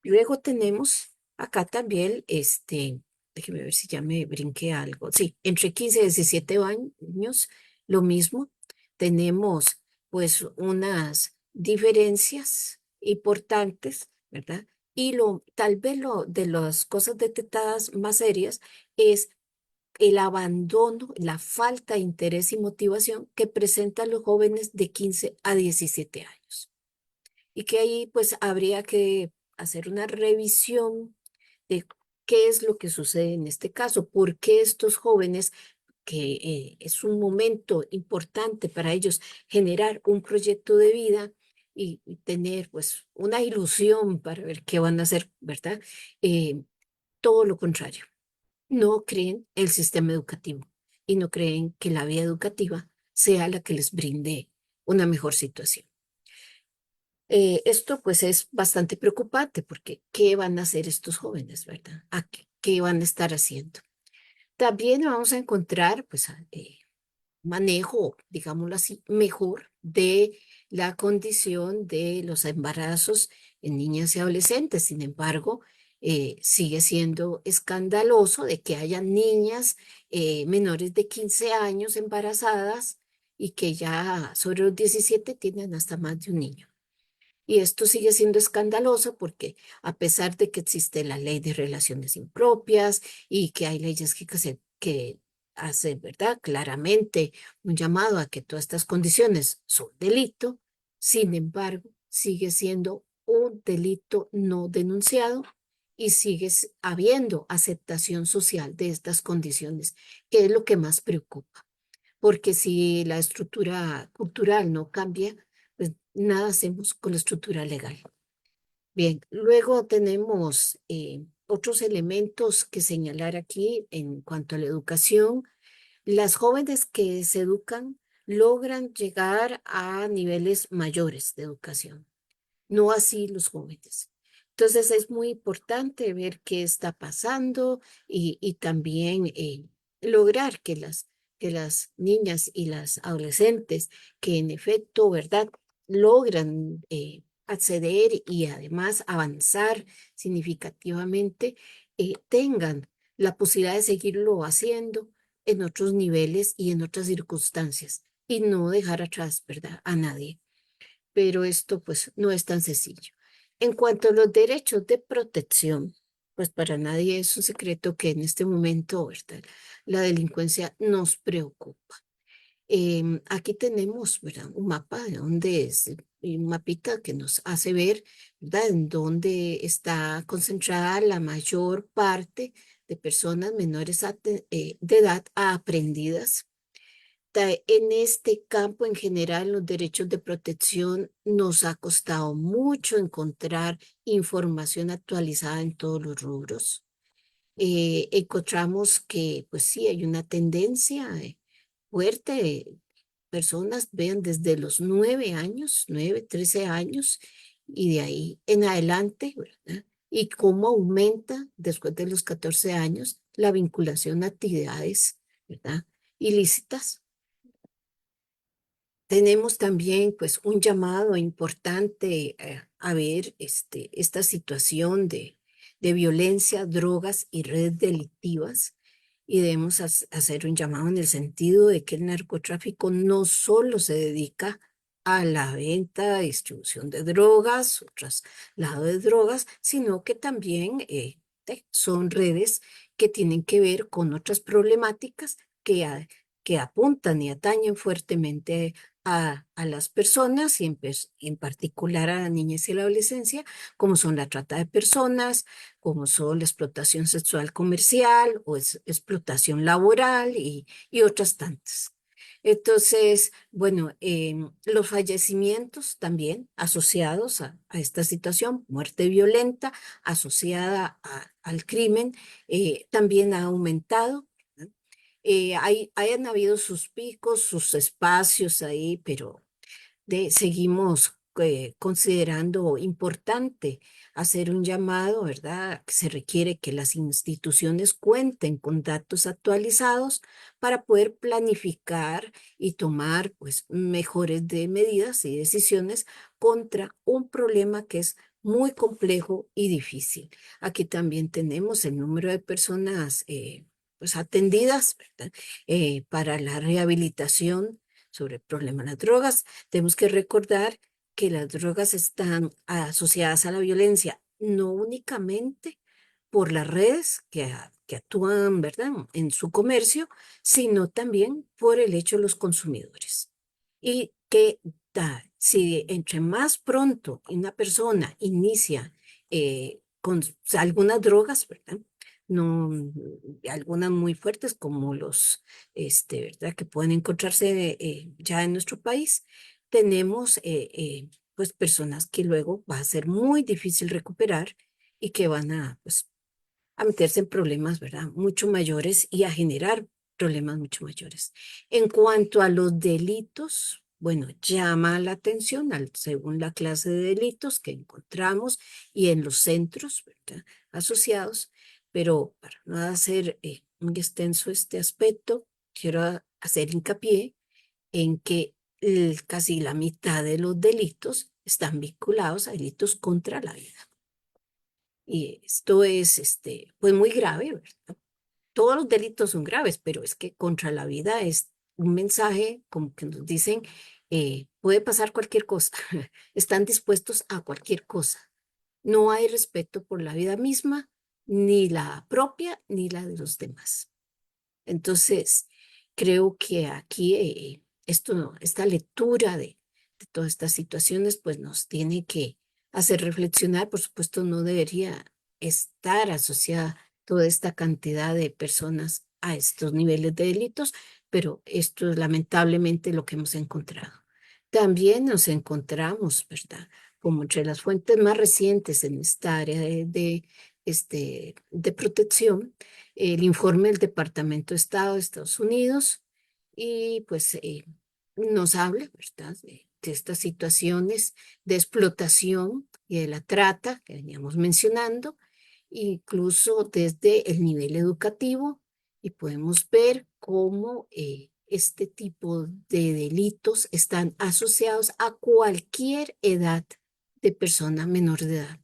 Luego tenemos acá también, déjeme ver si ya me brinqué algo. Sí, entre 15 y 17 años, lo mismo. Tenemos pues unas diferencias importantes, ¿verdad? Y tal vez lo de las cosas detectadas más serias es el abandono, la falta de interés y motivación que presentan los jóvenes de 15 a 17 años y que ahí pues habría que hacer una revisión de qué es lo que sucede en este caso, por qué estos jóvenes, que es un momento importante para ellos generar un proyecto de vida y tener pues una ilusión para ver qué van a hacer, ¿verdad? Todo lo contrario, no creen el sistema educativo y no creen que la vía educativa sea la que les brinde una mejor situación. Esto pues es bastante preocupante porque ¿qué van a hacer estos jóvenes, verdad? ¿Qué van a estar haciendo? También vamos a encontrar pues manejo, digámoslo así, mejor de la condición de los embarazos en niñas y adolescentes. Sin embargo, sigue siendo escandaloso de que haya niñas menores de 15 años embarazadas y que ya sobre los 17 tienen hasta más de un niño. Y esto sigue siendo escandaloso porque a pesar de que existe la ley de relaciones impropias y que hay leyes que hacen, ¿verdad?, claramente un llamado a que todas estas condiciones son delito, sin embargo, sigue siendo un delito no denunciado y habiendo aceptación social de estas condiciones, que es lo que más preocupa porque si la estructura cultural no cambia, pues nada hacemos con la estructura legal. Bien, luego tenemos otros elementos que señalar aquí en cuanto a la educación. Las jóvenes que se educan logran llegar a niveles mayores de educación, no así los jóvenes. Entonces es muy importante ver qué está pasando y también lograr que las niñas y las adolescentes que en efecto, ¿verdad?, logran acceder y además avanzar significativamente, tengan la posibilidad de seguirlo haciendo en otros niveles y en otras circunstancias y no dejar atrás, ¿verdad?, a nadie, pero esto pues no es tan sencillo. En cuanto a los derechos de protección, pues para nadie es un secreto que en este momento, ¿verdad?, la delincuencia nos preocupa. Aquí tenemos, ¿verdad?, un mapa de dónde es, un mapita que nos hace ver, ¿verdad?, en dónde está concentrada la mayor parte de personas menores de edad aprendidas en este campo en general, los derechos de protección, nos ha costado mucho encontrar información actualizada en todos los rubros. Encontramos que, pues sí, hay una tendencia fuerte. Personas vean desde los 9 años, 9, 13 años, y de ahí en adelante, ¿verdad? Y cómo aumenta después de los 14 años la vinculación a actividades, ¿verdad?, ilícitas. Tenemos también pues un llamado importante a ver esta situación de violencia, drogas y redes delictivas y debemos hacer un llamado en el sentido de que el narcotráfico no solo se dedica a la venta, distribución de drogas, o traslado de drogas, sino que también son redes que tienen que ver con otras problemáticas que apuntan y atañen fuertemente a las personas y en particular a la niñez y la adolescencia, como son la trata de personas, como son la explotación sexual comercial o explotación laboral y otras tantas. Entonces, bueno, los fallecimientos también asociados a esta situación, muerte violenta asociada al crimen, también ha aumentado. ¿Verdad? Hayan habido sus picos, sus espacios ahí, pero seguimos considerando importante hacer un llamado, ¿verdad? Que se requiere que las instituciones cuenten con datos actualizados para poder planificar y tomar pues mejores medidas y decisiones contra un problema que es muy complejo y difícil. Aquí también tenemos el número de personas pues atendidas, ¿verdad? Para la rehabilitación sobre el problema de las drogas. Tenemos que recordar que las drogas están asociadas a la violencia, no únicamente por las redes que actúan, ¿verdad?, en su comercio, sino también por el hecho de los consumidores. Y que si entre más pronto una persona inicia con algunas drogas, ¿verdad? No, algunas muy fuertes como ¿verdad? Que pueden encontrarse ya en nuestro país, tenemos pues personas que luego va a ser muy difícil recuperar y que van pues, a meterse en problemas, ¿verdad? Mucho mayores y a generar problemas mucho mayores. En cuanto a los delitos, bueno, llama la atención según la clase de delitos que encontramos y en los centros, ¿verdad? Asociados, pero para no hacer muy extenso este aspecto, quiero hacer hincapié en que casi la mitad de los delitos están vinculados a delitos contra la vida. Y esto es, pues muy grave, ¿verdad? Todos los delitos son graves, pero es que contra la vida es un mensaje como que nos dicen, puede pasar cualquier cosa, están dispuestos a cualquier cosa. No hay respeto por la vida misma, ni la propia, ni la de los demás. Entonces, creo que aquí esta lectura de todas estas situaciones, pues nos tiene que hacer reflexionar. Por supuesto, no debería estar asociada toda esta cantidad de personas a estos niveles de delitos, pero esto es lamentablemente lo que hemos encontrado. También nos encontramos, ¿verdad? Como entre las fuentes más recientes en esta área de protección, el informe del Departamento de Estado de Estados Unidos y pues nos habla, ¿verdad?, de estas situaciones de explotación y de la trata que veníamos mencionando, incluso desde el nivel educativo, y podemos ver cómo este tipo de delitos están asociados a cualquier edad de persona menor de edad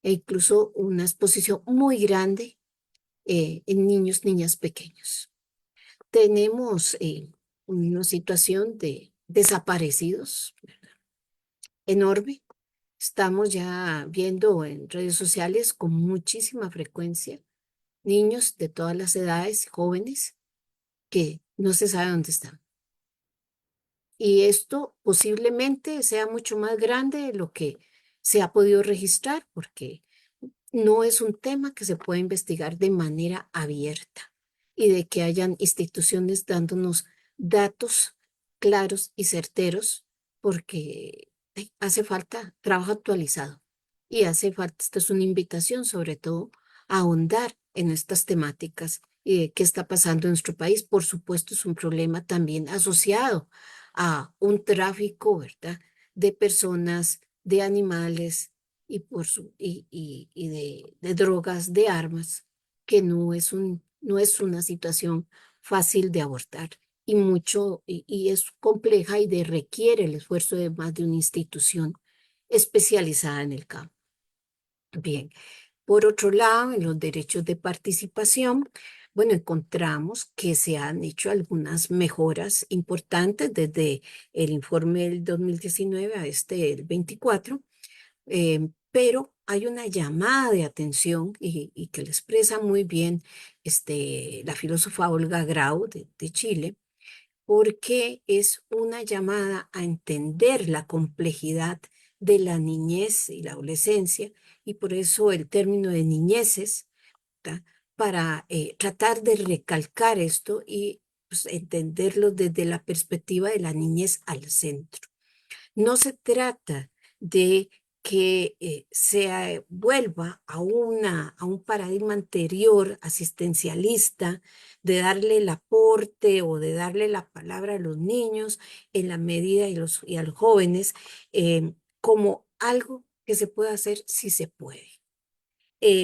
e incluso una exposición muy grande en niños, niñas pequeños. Tenemos una situación de desaparecidos enorme. Estamos ya viendo en redes sociales con muchísima frecuencia niños de todas las edades, jóvenes, que no se sabe dónde están. Y esto posiblemente sea mucho más grande de lo que se ha podido registrar, porque no es un tema que se pueda investigar de manera abierta y de que hayan instituciones dándonos datos claros y certeros, porque hace falta trabajo actualizado y hace falta, esta es una invitación sobre todo, a ahondar en estas temáticas y de qué está pasando en nuestro país. Por supuesto, es un problema también asociado a un tráfico, ¿verdad?, de personas, de animales y de drogas, de armas, que no es una situación fácil de abordar y es compleja y requiere el esfuerzo de más de una institución especializada en el campo. Bien, por otro lado, en los derechos de participación, bueno, encontramos que se han hecho algunas mejoras importantes desde el informe del 2019 a el 24, pero hay una llamada de atención y que le expresa muy bien la filósofa Olga Grau de Chile, porque es una llamada a entender la complejidad de la niñez y la adolescencia, y por eso el término de niñeces, ¿verdad?, para tratar de recalcar esto y pues, entenderlo desde la perspectiva de la niñez al centro. No se trata de que se vuelva a un paradigma anterior asistencialista, de darle el aporte o de darle la palabra a los niños en la medida y a los jóvenes como algo que se puede hacer si se puede.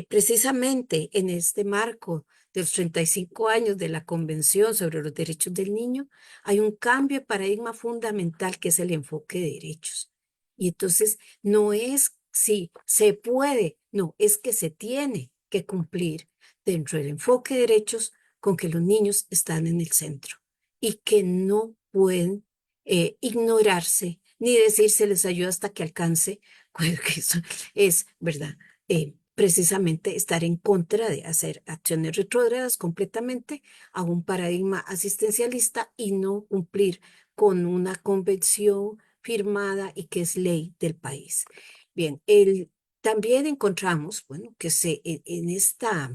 Precisamente en este marco de los 35 años de la Convención sobre los Derechos del Niño, hay un cambio de paradigma fundamental que es el enfoque de derechos. Y entonces no es si se puede, no, es que se tiene que cumplir dentro del enfoque de derechos con que los niños están en el centro y que no pueden ignorarse ni decir se les ayuda hasta que alcance, porque eso es verdad precisamente estar en contra de hacer acciones retrógradas completamente a un paradigma asistencialista y no cumplir con una convención firmada y que es ley del país. Bien, también encontramos, bueno, que en esta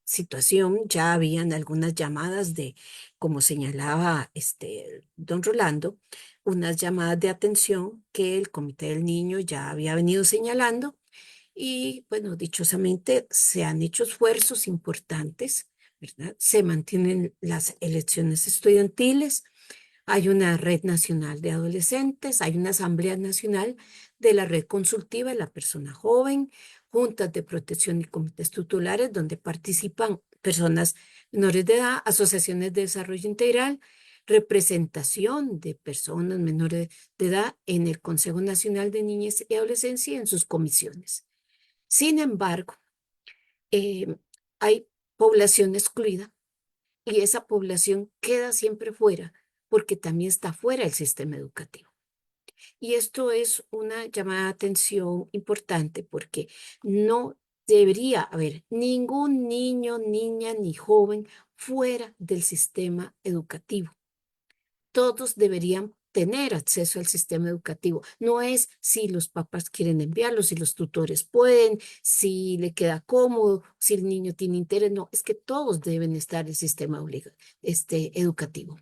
situación ya habían algunas llamadas de, como señalaba don Rolando, unas llamadas de atención que el Comité del Niño ya había venido señalando y bueno, dichosamente se han hecho esfuerzos importantes, ¿verdad? Se mantienen las elecciones estudiantiles, hay una red nacional de adolescentes, hay una asamblea nacional de la red consultiva de la persona joven, juntas de protección y comités tutelares donde participan personas menores de edad, asociaciones de desarrollo integral, representación de personas menores de edad en el Consejo Nacional de Niñez y Adolescencia y en sus comisiones. Sin embargo, eh, hay población excluida y esa población queda siempre fuera porque también está fuera del sistema educativo. Y esto es una llamada de atención importante porque no debería haber ningún niño, niña ni joven fuera del sistema educativo. Todos deberían tener acceso al sistema educativo. No es si los papás quieren enviarlo, si los tutores pueden, si le queda cómodo, si el niño tiene interés. No, es que todos deben estar en el sistema educativo.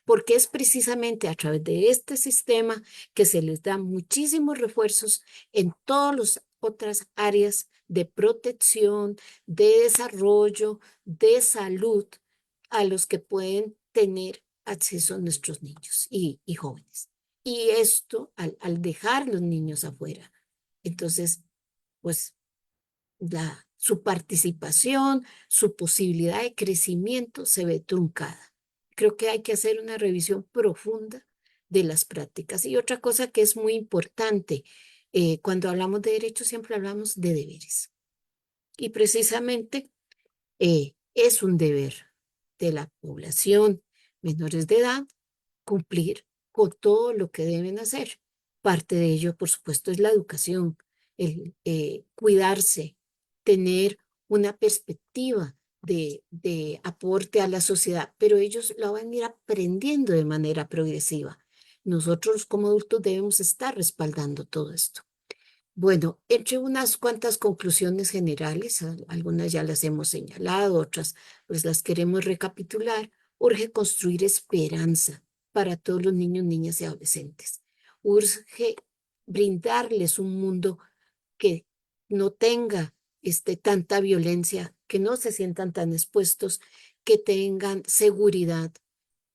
Porque es precisamente a través de este sistema que se les da muchísimos refuerzos en todas las otras áreas de protección, de desarrollo, de salud, a los que pueden tener acceso a nuestros niños y jóvenes. Y esto, al dejar los niños afuera, entonces, pues su participación, su posibilidad de crecimiento se ve truncada. Creo que hay que hacer una revisión profunda de las prácticas. Y otra cosa que es muy importante, cuando hablamos de derechos siempre hablamos de deberes. Y precisamente es un deber de la población menores de edad cumplir con todo lo que deben hacer. Parte de ello, por supuesto, es la educación, el cuidarse, tener una perspectiva de aporte a la sociedad, pero ellos lo van a ir aprendiendo de manera progresiva. Nosotros como adultos debemos estar respaldando todo esto. Bueno, entre unas cuantas conclusiones generales, algunas ya las hemos señalado, otras pues las queremos recapitular. Urge construir esperanza para todos los niños, niñas y adolescentes. Urge brindarles un mundo que no tenga tanta violencia, que no se sientan tan expuestos, que tengan seguridad,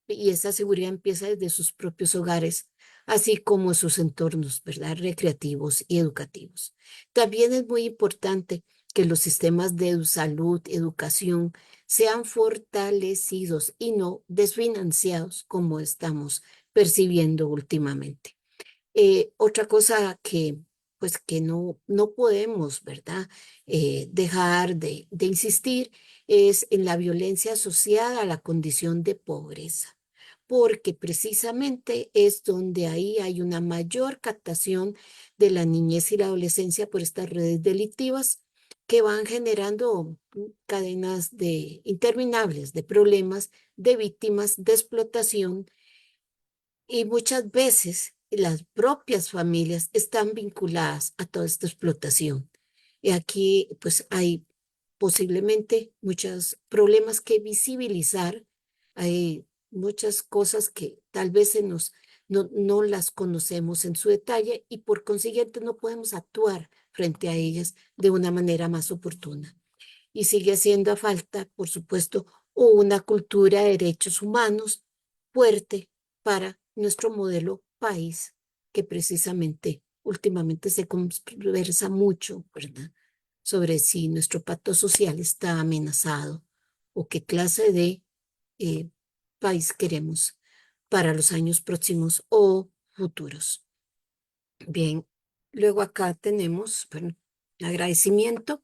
y esa seguridad empieza desde sus propios hogares, así como sus entornos, ¿verdad? Recreativos y educativos. También es muy importante que los sistemas de salud, educación, sean fortalecidos y no desfinanciados como estamos percibiendo últimamente. Otra cosa pues, que no podemos, ¿verdad? Dejar de insistir es en la violencia asociada a la condición de pobreza, porque precisamente es donde ahí hay una mayor captación de la niñez y la adolescencia por estas redes delictivas que van generando cadenas interminables de problemas, de víctimas, de explotación y muchas veces las propias familias están vinculadas a toda esta explotación. Y aquí pues hay posiblemente muchos problemas que visibilizar. Hay muchas cosas que tal vez no las conocemos en su detalle y por consiguiente no podemos actuar frente a ellas de una manera más oportuna. Y sigue haciendo falta, por supuesto, una cultura de derechos humanos fuerte para nuestro modelo país, que precisamente últimamente se conversa mucho, ¿verdad? Sobre si nuestro pacto social está amenazado o qué clase de eh, país queremos para los años próximos o futuros. Bien, luego acá tenemos, bueno, agradecimiento.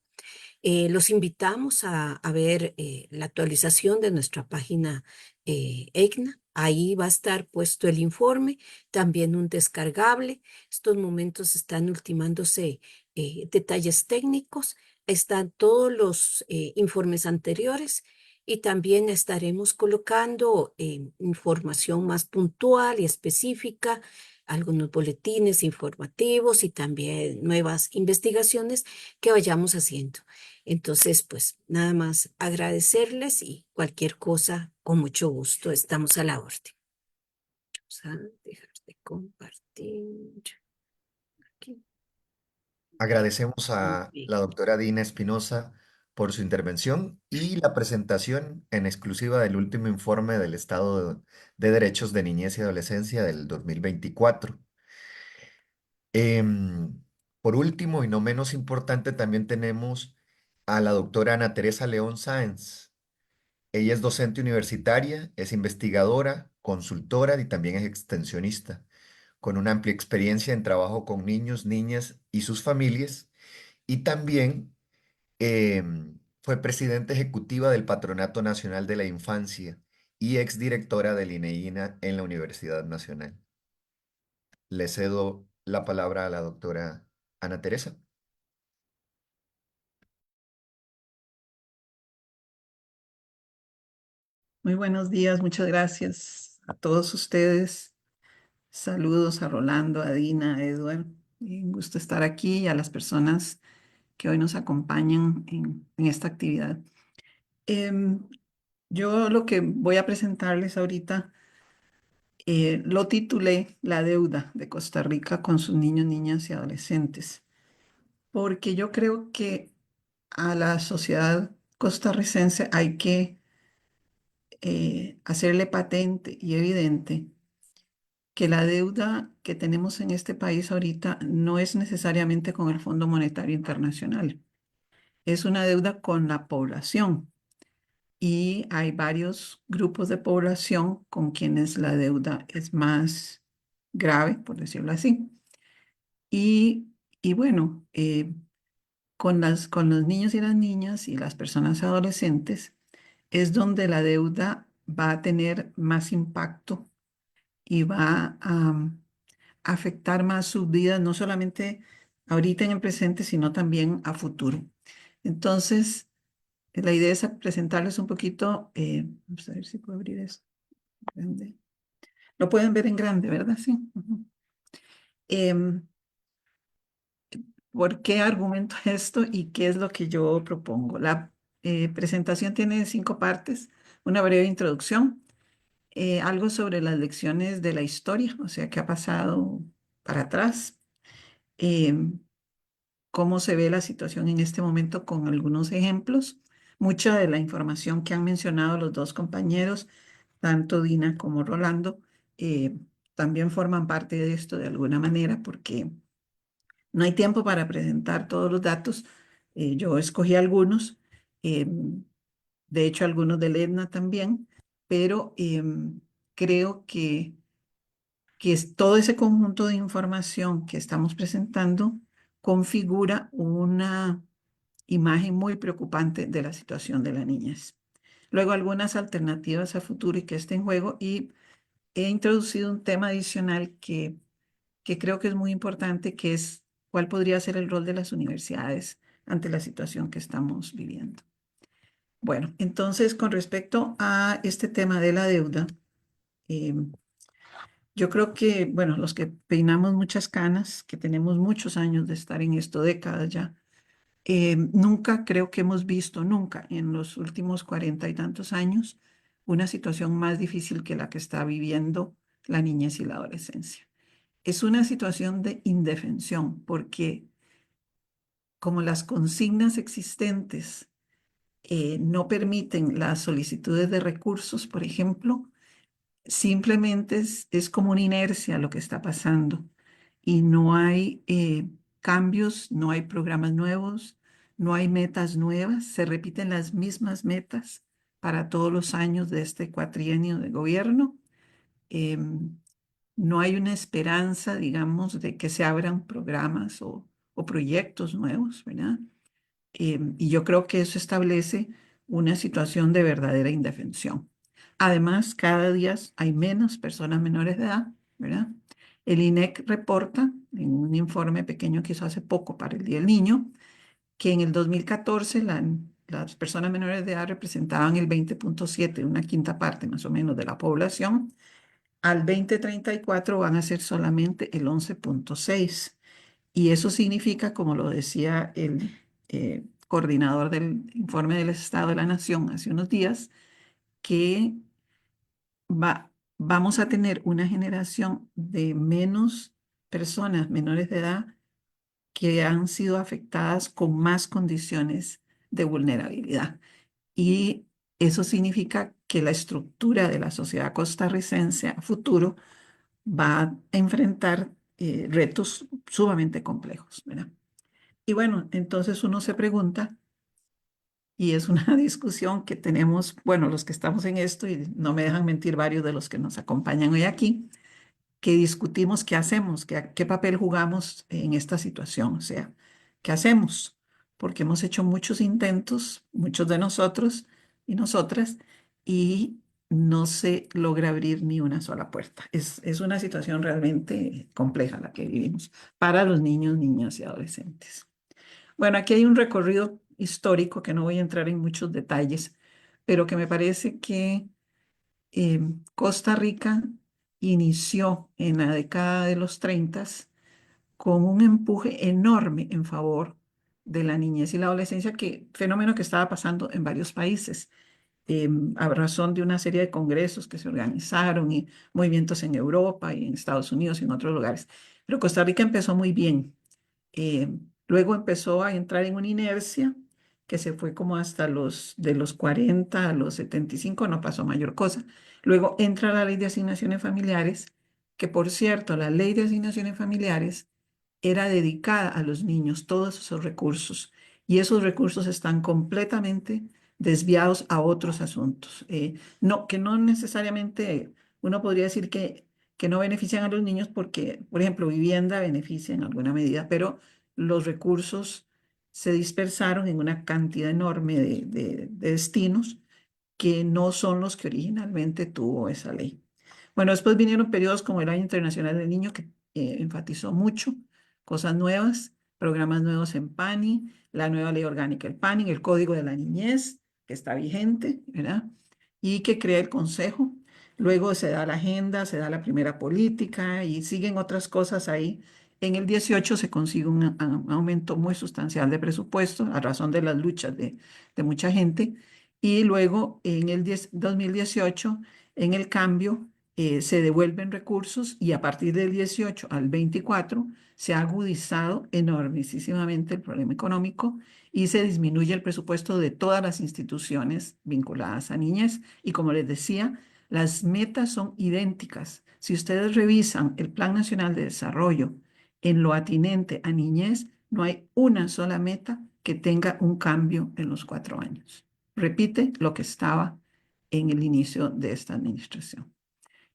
Los invitamos a ver la actualización de nuestra página EGNA. Ahí va a estar puesto el informe, también un descargable. Estos momentos están ultimándose detalles técnicos. Están todos los informes anteriores y también estaremos colocando información más puntual y específica, algunos boletines informativos y también nuevas investigaciones que vayamos haciendo. Entonces, pues nada más agradecerles y cualquier cosa, con mucho gusto, estamos a la orden. Vamos a dejar de compartir aquí. Agradecemos a Bien. la doctora Dina Espinosa por su intervención y la presentación en exclusiva del último informe del Estado de Derechos de Niñez y Adolescencia del 2024. Em, por último, y no menos importante, también tenemos a la doctora Ana Teresa León Sáenz. Ella es docente universitaria, es investigadora, consultora y también es extensionista, con una amplia experiencia en trabajo con niños, niñas y sus familias, y también fue presidenta ejecutiva del Patronato Nacional de la Infancia y exdirectora del INEINA en la Universidad Nacional. Le cedo la palabra a la doctora Ana Teresa. Muy buenos días, muchas gracias a todos ustedes. Saludos a Rolando, a Dina, a Edward. Y un gusto estar aquí y a las personas que hoy nos acompañan en esta actividad. Em, yo lo que voy a presentarles ahorita lo titulé La deuda de Costa Rica con sus niños, niñas y adolescentes, porque yo creo que a la sociedad costarricense hay que hacerle patente y evidente que la deuda que tenemos en este país ahorita no es necesariamente con el Fondo Monetario Internacional, es una deuda con la población y hay varios grupos de población con quienes la deuda es más grave, por decirlo así. Y, y bueno, con los niños y las niñas y las personas adolescentes es donde la deuda va a tener más impacto y va a afectar más sus vidas, no solamente ahorita en el presente, sino también a futuro. Entonces, la idea es presentarles un poquito, vamos a ver si puedo abrir esto. Grande. Lo pueden ver en grande, ¿verdad? Sí. Ujú. Em, ¿Por qué argumento esto y qué es lo que yo propongo? La presentación tiene 5 partes, una breve introducción, algo sobre las lecciones de la historia, o sea, qué ha pasado para atrás, em, cómo se ve la situación en este momento con algunos ejemplos. Mucha de la información que han mencionado los dos compañeros, tanto Dina como Rolando, también forman parte de esto de alguna manera porque no hay tiempo para presentar todos los datos. Yo escogí algunos, de hecho algunos del EDNA también, pero creo que es todo ese conjunto de información que estamos presentando configura una imagen muy preocupante de la situación de la niñez. Luego algunas alternativas a futuro y que está en juego y he introducido un tema adicional que creo que es muy importante, que es cuál podría ser el rol de las universidades ante la situación que estamos viviendo. Bueno, entonces con respecto a este tema de la deuda, eh, yo creo que, bueno, los que peinamos muchas canas, que tenemos muchos años de estar en esto, décadas ya, nunca creo que hemos visto, nunca en los últimos 40 y tantos años, una situación más difícil que la que está viviendo la niñez y la adolescencia. Es una situación de indefensión porque como las consignas existentes no permiten las solicitudes de recursos, por ejemplo, simplemente es como una inercia lo que está pasando y no hay cambios, no hay programas nuevos, no hay metas nuevas, se repiten las mismas metas para todos los años de este cuatrienio de gobierno. Em, no hay una esperanza, digamos, de que se abran programas o proyectos nuevos, ¿verdad? Y yo creo que eso establece una situación de verdadera indefensión. Además, cada día hay menos personas menores de edad, ¿verdad? El INEC reporta en un informe pequeño que hizo hace poco para el Día del Niño que en el 2014 las personas menores de edad representaban el 20.7, una quinta parte más o menos de la población. Al 2034 van a ser solamente el 11.6. Y eso significa, como lo decía el coordinador del informe del Estado de la Nación hace unos días, que vamos a tener una generación de menos personas menores de edad que han sido afectadas con más condiciones de vulnerabilidad. Y eso significa que la estructura de la sociedad costarricense a futuro va a enfrentar retos sumamente complejos, ¿verdad? Y bueno, entonces uno se pregunta, y es una discusión que tenemos, bueno, los que estamos en esto, y no me dejan mentir varios de los que nos acompañan hoy aquí, que discutimos qué hacemos, qué papel jugamos en esta situación, o sea, qué hacemos, porque hemos hecho muchos intentos, muchos de nosotros y nosotras, y no se logra abrir ni una sola puerta. Es una situación realmente compleja la que vivimos para los niños, niñas y adolescentes. Bueno, aquí hay un recorrido histórico que no voy a entrar en muchos detalles, pero que me parece que Costa Rica inició en la década de los 30 con un empuje enorme en favor de la niñez y la adolescencia, fenómeno que estaba pasando en varios países, a razón de una serie de congresos que se organizaron y movimientos en Europa y en Estados Unidos y en otros lugares. Pero Costa Rica empezó muy bien. Eh, Luego empezó a entrar en una inercia que se fue como hasta de los 40 a los 75, no pasó mayor cosa. Luego entra la ley de asignaciones familiares, que por cierto, la ley de asignaciones familiares era dedicada a los niños, todos esos recursos, y esos recursos están completamente desviados a otros asuntos. No, que no necesariamente uno podría decir que no benefician a los niños porque, por ejemplo, vivienda beneficia en alguna medida, pero los recursos se dispersaron en una cantidad enorme de destinos que no son los que originalmente tuvo esa ley. Bueno, después vinieron periodos como el Año Internacional del Niño, que enfatizó mucho cosas nuevas, programas nuevos en PANI, la nueva ley orgánica del PANI, el Código de la Niñez, que está vigente, ¿verdad? Y que crea el Consejo. Luego se da la agenda, se da la primera política y siguen otras cosas ahí. En el 18 se consigue un aumento muy sustancial de presupuesto a razón de las luchas de mucha gente. Y luego en el 2018, en el cambio, se devuelven recursos y a partir del 18 al 24 se ha agudizado enormísimamente el problema económico y se disminuye el presupuesto de todas las instituciones vinculadas a niñez. Y como les decía, las metas son idénticas. Si ustedes revisan el Plan Nacional de Desarrollo en lo atinente a niñez, no hay una sola meta que tenga un cambio en los 4 años. Repite lo que estaba en el inicio de esta administración.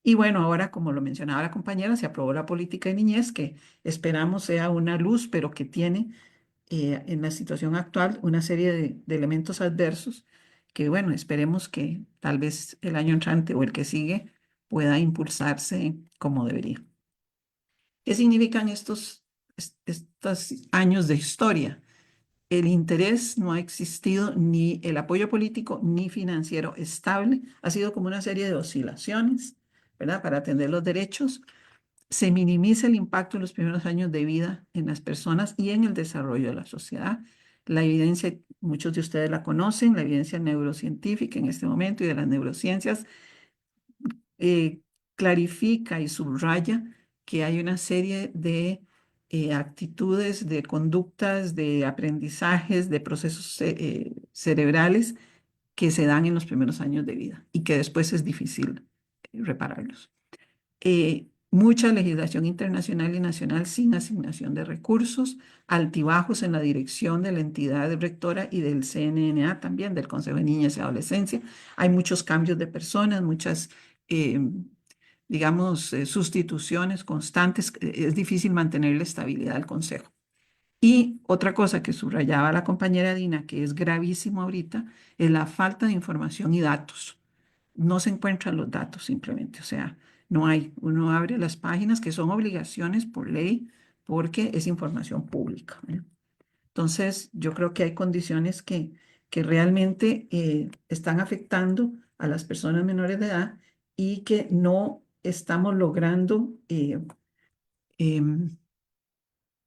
Y bueno, ahora, como lo mencionaba la compañera, se aprobó la política de niñez, que esperamos sea una luz, pero que tiene en la situación actual una serie de elementos adversos que, bueno, esperemos que tal vez el año entrante o el que sigue pueda impulsarse como debería. ¿Qué significan estos años de historia? El interés no ha existido, ni el apoyo político ni financiero estable. Ha sido como una serie de oscilaciones, ¿verdad? Para atender los derechos. Se minimiza el impacto en los primeros años de vida en las personas y en el desarrollo de la sociedad. La evidencia muchos de ustedes la conocen, la evidencia neurocientífica en este momento y de las neurociencias eh, clarifica y subraya que hay una serie de actitudes, de conductas, de aprendizajes, de procesos cerebrales que se dan en los primeros años de vida y que después es difícil repararlos. Mucha legislación internacional y nacional sin asignación de recursos, altibajos en la dirección de la entidad rectora y del CNNA también, del Consejo de Niñas y Adolescencia. Hay muchos cambios de personas, muchas, eh, digamos, sustituciones constantes. Es difícil mantener la estabilidad del Consejo. Y otra cosa que subrayaba la compañera Dina, que es gravísimo ahorita, es la falta de información y datos. No se encuentran los datos simplemente, o sea, no hay. Uno abre las páginas que son obligaciones por ley porque es información pública, ¿eh? Entonces, yo creo que hay condiciones que realmente están afectando a las personas menores de edad y que no estamos logrando em,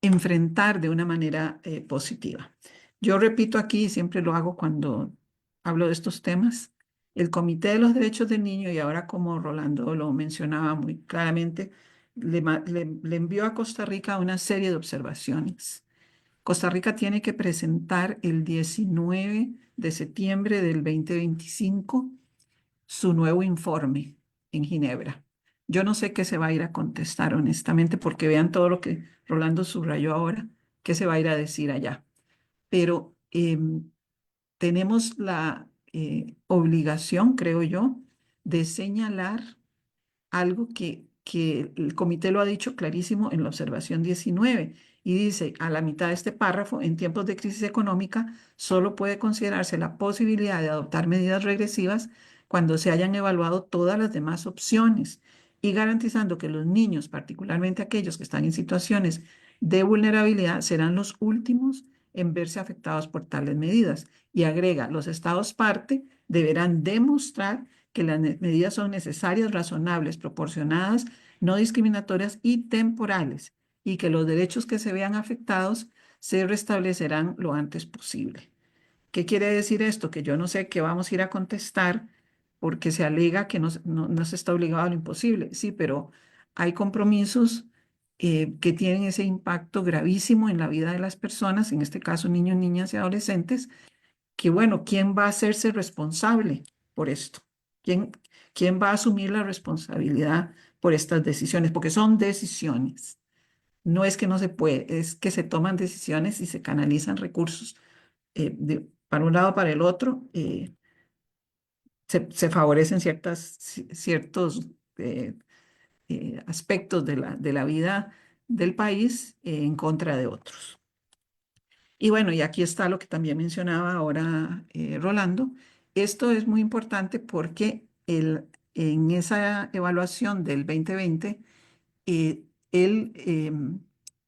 enfrentar de una manera positiva. Yo repito aquí, y siempre lo hago cuando hablo de estos temas, el Comité de los Derechos del Niño, y ahora como Rolando lo mencionaba muy claramente, le envió a Costa Rica una serie de observaciones. Costa Rica tiene que presentar el 19 de septiembre del 2025 su nuevo informe en Ginebra. Yo no sé qué se va a ir a contestar, honestamente, porque vean todo lo que Rolando subrayó ahora, qué se va a ir a decir allá. Pero tenemos la obligación, creo yo, de señalar algo que el comité lo ha dicho clarísimo en la observación 19 y dice, a la mitad de este párrafo, en tiempos de crisis económica, solo puede considerarse la posibilidad de adoptar medidas regresivas cuando se hayan evaluado todas las demás opciones y garantizando que los niños, particularmente aquellos que están en situaciones de vulnerabilidad, serán los últimos en verse afectados por tales medidas. Y agrega, los estados parte deberán demostrar que las medidas son necesarias, razonables, proporcionadas, no discriminatorias y temporales, y que los derechos que se vean afectados se restablecerán lo antes posible. ¿Qué quiere decir esto? Que yo no sé qué vamos a ir a contestar porque se alega que no se está obligado a lo imposible. Sí, pero hay compromisos que tienen ese impacto gravísimo en la vida de las personas, en este caso niños, niñas y adolescentes, que bueno, ¿quién va a hacerse responsable por esto? ¿Quién, quién va a asumir la responsabilidad por estas decisiones? Porque son decisiones. No es que no se puede, es que se toman decisiones y se canalizan recursos para un lado o para el otro. Se favorecen ciertos eh, aspectos de la vida del país en contra de otros. Y bueno, y aquí está lo que también mencionaba ahora Rolando. Esto es muy importante porque en esa evaluación del 2020, el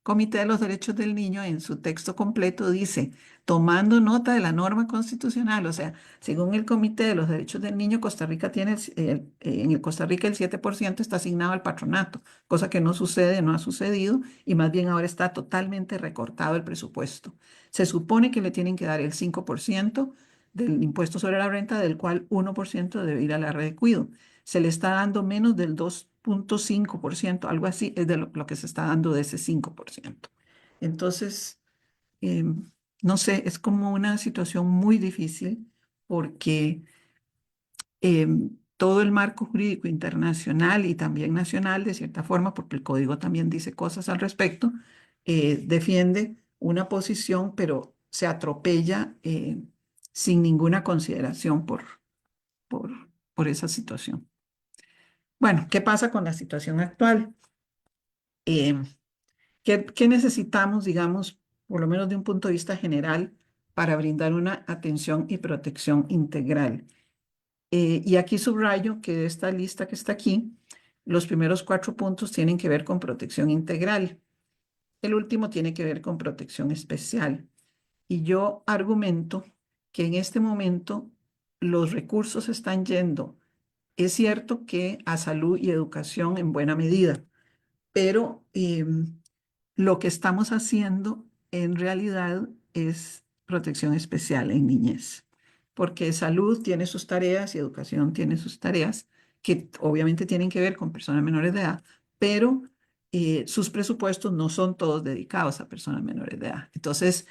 Comité de los Derechos del Niño en su texto completo dice, tomando nota de la norma constitucional, o sea, según el Comité de los Derechos del Niño, Costa Rica tiene, en el Costa Rica el 7% está asignado al patronato, cosa que no sucede, no ha sucedido, y más bien ahora está totalmente recortado el presupuesto. Se supone que le tienen que dar el 5% del impuesto sobre la renta, del cual 1% debe ir a la red de cuido. Se le está dando menos del 2,5%, algo así, es de lo que se está dando de ese 5%. Entonces, no sé, es como una situación muy difícil porque todo el marco jurídico internacional y también nacional, de cierta forma, porque el código también dice cosas al respecto, defiende una posición, pero se atropella sin ninguna consideración por, por esa situación. Bueno, ¿qué pasa con la situación actual? Eh, ¿qué necesitamos, digamos, por lo menos de un punto de vista general, para brindar una atención y protección integral? Y aquí subrayo que de esta lista que está aquí, los primeros 4 puntos tienen que ver con protección integral. El último tiene que ver con protección especial. Y yo argumento que en este momento los recursos están yendo, es cierto que a salud y educación en buena medida, pero lo que estamos haciendo en realidad es protección especial en niñez, porque salud tiene sus tareas y educación tiene sus tareas, que obviamente tienen que ver con personas menores de edad, pero sus presupuestos no son todos dedicados a personas menores de edad. Entonces,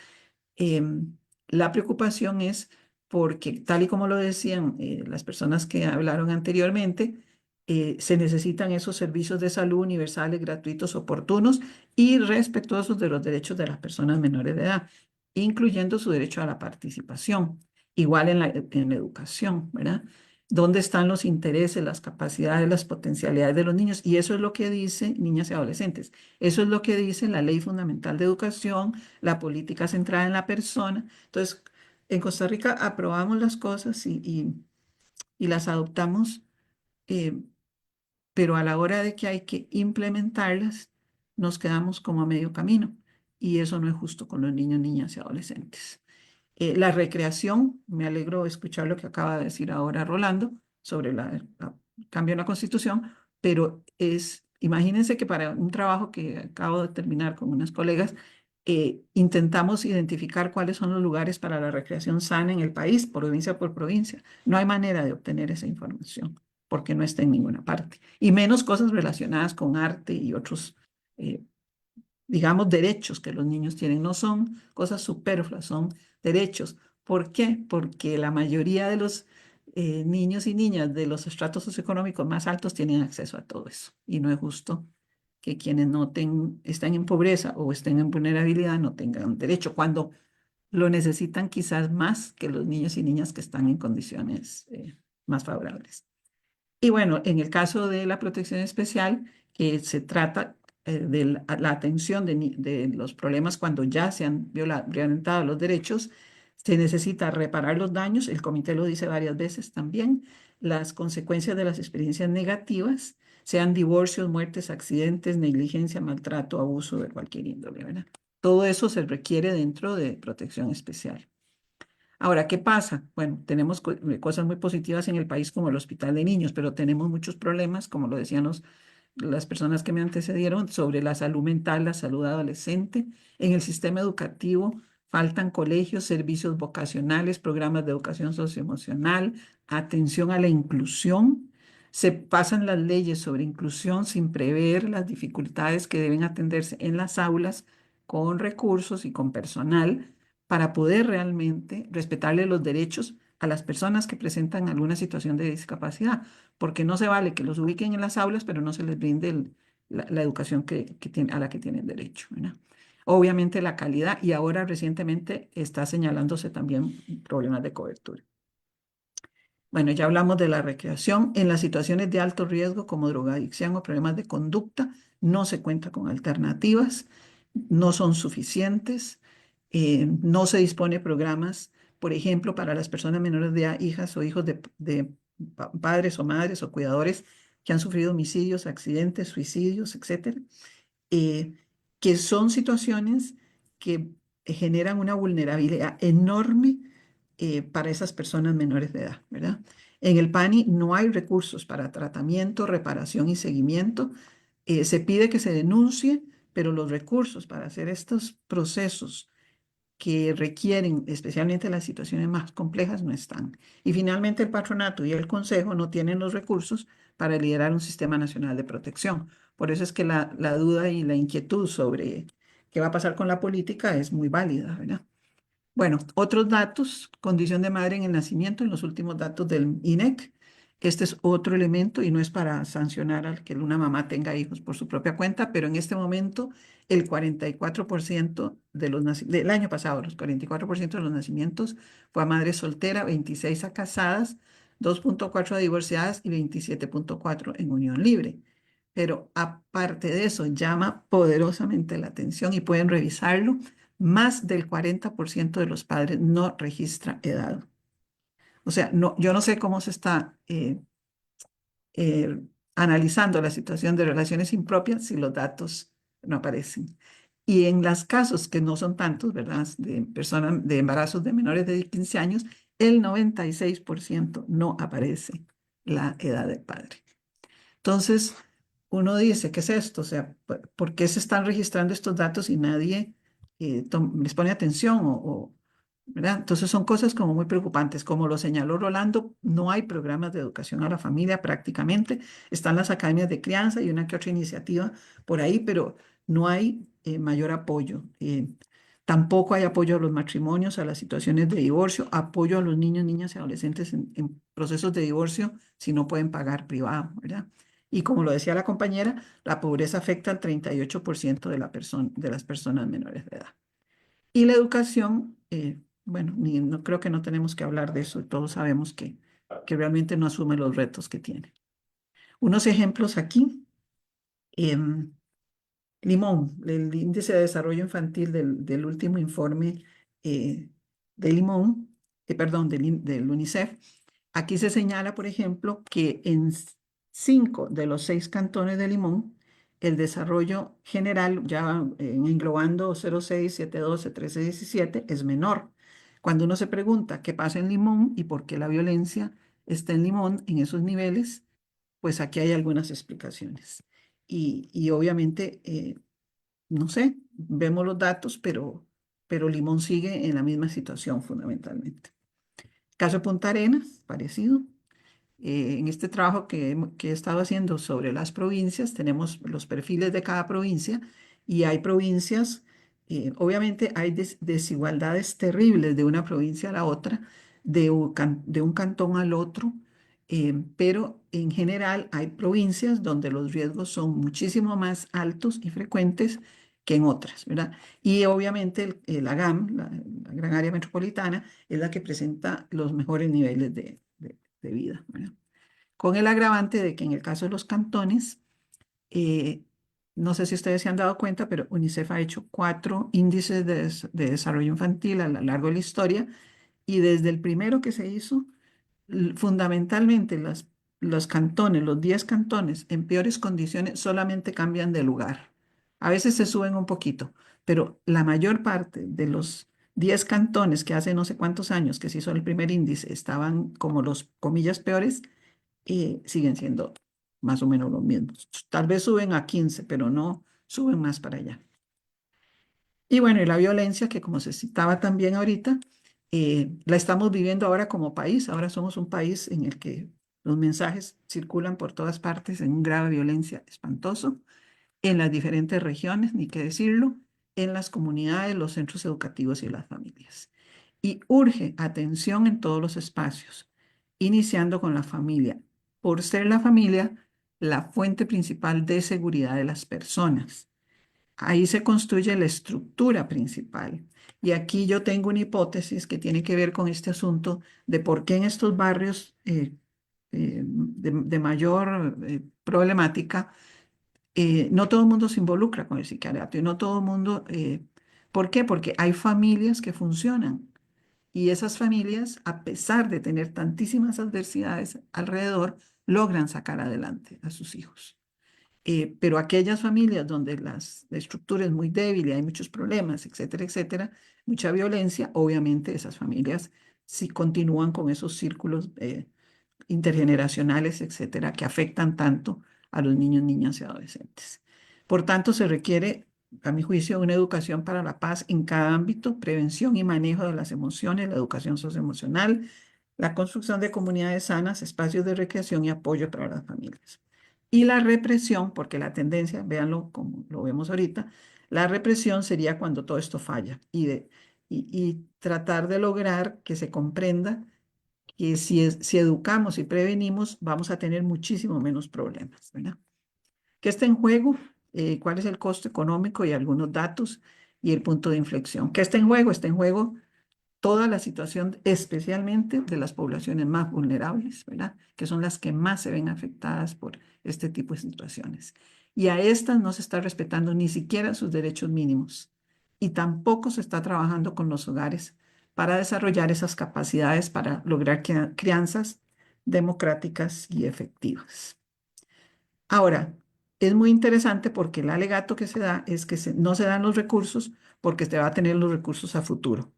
la preocupación es porque, tal y como lo decían las personas que hablaron anteriormente, se necesitan esos servicios de salud universales, gratuitos, oportunos y respetuosos de los derechos de las personas menores de edad, incluyendo su derecho a la participación, igual en la educación, ¿verdad? ¿Dónde están los intereses, las capacidades, las potencialidades de los niños? Y eso es lo que dice niñas y adolescentes. Eso es lo que dice la Ley Fundamental de Educación, la política centrada en la persona. Entonces, en Costa Rica aprobamos las cosas y las adoptamos, eh, pero a la hora de que hay que implementarlas, nos quedamos como a medio camino. Y eso no es justo con los niños, niñas y adolescentes. La recreación, me alegro de escuchar lo que acaba de decir ahora Rolando sobre el cambio en la Constitución, pero imagínense que para un trabajo que acabo de terminar con unas colegas, intentamos identificar cuáles son los lugares para la recreación sana en el país, provincia por provincia. No hay manera de obtener esa información porque no está en ninguna parte, y menos cosas relacionadas con arte y otros eh, digamos, derechos que los niños tienen. No son cosas superfluas, son derechos. ¿Por qué? Porque la mayoría de los niños y niñas de los estratos socioeconómicos más altos tienen acceso a todo eso. Y no es justo que quienes estén en pobreza o estén en vulnerabilidad no tengan derecho, cuando lo necesitan quizás más que los niños y niñas que están en condiciones más favorables. Y bueno, en el caso de la protección especial, que se trata de la atención de los problemas cuando ya se han violentado los derechos, se necesita reparar los daños, el comité lo dice varias veces también, las consecuencias de las experiencias negativas, sean divorcios, muertes, accidentes, negligencia, maltrato, abuso de cualquier índole, ¿verdad? Todo eso se requiere dentro de protección especial. Ahora, ¿qué pasa? Bueno, tenemos cosas muy positivas en el país como el Hospital de Niños, pero tenemos muchos problemas, como lo decían las personas que me antecedieron, sobre la salud mental, la salud adolescente. En el sistema educativo faltan colegios, servicios vocacionales, programas de educación socioemocional, atención a la inclusión. Se pasan las leyes sobre inclusión sin prever las dificultades que deben atenderse en las aulas con recursos y con personal para poder realmente respetarle los derechos a las personas que presentan alguna situación de discapacidad, porque no se vale que los ubiquen en las aulas, pero no se les brinde la educación a la que tienen derecho, ¿verdad? Obviamente la calidad, y ahora recientemente está señalándose también problemas de cobertura. Bueno, ya hablamos de la recreación. En las situaciones de alto riesgo como drogadicción o problemas de conducta, no se cuenta con alternativas, no son suficientes, no se dispone de programas, por ejemplo, para las personas menores de edad, hijas o hijos de padres o madres o cuidadores que han sufrido homicidios, accidentes, suicidios, etcétera, eh, que son situaciones que generan una vulnerabilidad enorme para esas personas menores de edad, ¿verdad? En el PANI no hay recursos para tratamiento, reparación y seguimiento. Se pide que se denuncie, pero los recursos para hacer estos procesos que requieren, especialmente las situaciones más complejas, no están. Y finalmente el patronato y el consejo no tienen los recursos para liderar un sistema nacional de protección. Por eso es que la duda y la inquietud sobre qué va a pasar con la política es muy válida, ¿verdad? Bueno, otros datos, condición de madre en el nacimiento, en los últimos datos del INEC. Este es otro elemento y no es para sancionar al que una mamá tenga hijos por su propia cuenta, pero en este momento el 44% del año pasado, los 44% de los nacimientos fue a madre soltera, 26 a casadas, 2,4 a divorciadas y 27,4 en unión libre. Pero aparte de eso, llama poderosamente la atención y pueden revisarlo. Más del 40% de los padres no registra edad. O sea, no, yo no sé cómo se está eh, analizando la situación de relaciones impropias si los datos no aparecen. Y en los casos que no son tantos, ¿verdad? De personas, de embarazos de menores de 15 años, el 96% no aparece la edad del padre. Entonces, uno dice, ¿qué es esto? O sea, ¿por qué se están registrando estos datos y nadie les pone atención ¿verdad? Entonces son cosas como muy preocupantes. Como lo señaló Rolando, no hay programas de educación a la familia prácticamente. Están las academias de crianza y una que otra iniciativa por ahí, pero no hay mayor apoyo. Tampoco hay apoyo a los matrimonios, a las situaciones de divorcio, apoyo a los niños, niñas y adolescentes en procesos de divorcio si no pueden pagar privado, ¿verdad? Y como lo decía la compañera, la pobreza afecta al 38% de las personas menores de edad. Y la educación, bueno, no creo que no tenemos que hablar de eso, todos sabemos que realmente no asume los retos que tiene. Unos ejemplos aquí, em, Limón, el índice de desarrollo infantil del último informe eh, de Limón, perdón, del UNICEF. Aquí se señala, por ejemplo, que en 5 de los 6 cantones de Limón, el desarrollo general, ya englobando 0,6, 7,12, 13, 17, es menor. Cuando uno se pregunta qué pasa en Limón y por qué la violencia está en Limón en esos niveles, pues aquí hay algunas explicaciones. Y obviamente, no sé, vemos los datos, pero Limón sigue en la misma situación fundamentalmente. Caso de Punta Arenas, parecido. En este trabajo que he estado haciendo sobre las provincias, tenemos los perfiles de cada provincia y hay provincias, obviamente hay desigualdades terribles de una provincia a la otra, de un cantón al otro, pero en general hay provincias donde los riesgos son muchísimo más altos y frecuentes que en otras, ¿verdad? Y obviamente la GAM, la Gran Área Metropolitana, es la que presenta los mejores niveles de vida, ¿verdad? Con el agravante de que en el caso de los cantones, eh, no sé si ustedes se han dado cuenta, pero UNICEF ha hecho 4 índices de desarrollo infantil a lo largo de la historia y desde el primero que se hizo, fundamentalmente los cantones, los 10 cantones en peores condiciones solamente cambian de lugar. A veces se suben un poquito, pero la mayor parte de los 10 cantones que hace no sé cuántos años que se hizo el primer índice estaban como los comillas peores, siguen siendo más o menos los mismos. Tal vez suben a 15, pero no suben más para allá. Y bueno, y la violencia, que como se citaba también ahorita, la estamos viviendo ahora como país. Ahora somos un país en el que los mensajes circulan por todas partes en un grado de violencia espantoso, en las diferentes regiones, ni qué decirlo, en las comunidades, los centros educativos y las familias. Y urge atención en todos los espacios, iniciando con la familia, por ser la familia la fuente principal de seguridad de las personas. Ahí se construye la estructura principal. Y aquí yo tengo una hipótesis que tiene que ver con este asunto de por qué en estos barrios de mayor problemática, no todo el mundo se involucra con el sicariato y no todo el mundo, ¿por qué? Porque hay familias que funcionan y esas familias, a pesar de tener tantísimas adversidades alrededor, logran sacar adelante a sus hijos. Pero aquellas familias donde la estructura es muy débil y hay muchos problemas, etcétera, etcétera, mucha violencia, obviamente esas familias sí continúan con esos círculos intergeneracionales, etcétera, que afectan tanto a los niños, niñas y adolescentes. Por tanto, se requiere, a mi juicio, una educación para la paz en cada ámbito, prevención y manejo de las emociones, la educación socioemocional, la construcción de comunidades sanas, espacios de recreación y apoyo para las familias. Y la represión, porque la tendencia, véanlo como lo vemos ahorita, la represión sería cuando todo esto falla y tratar de lograr que se comprenda que si educamos y prevenimos, vamos a tener muchísimo menos problemas, ¿verdad? ¿Qué está en juego? ¿Cuál es el costo económico y algunos datos y el punto de inflexión? ¿Qué está en juego? Está en juego toda la situación, especialmente de las poblaciones más vulnerables, ¿verdad? Que son las que más se ven afectadas por este tipo de situaciones. Y a estas no se está respetando ni siquiera sus derechos mínimos. Y tampoco se está trabajando con los hogares para desarrollar esas capacidades para lograr crianzas democráticas y efectivas. Ahora, es muy interesante porque el alegato que se da es que no se dan los recursos porque se va a tener los recursos a futuro.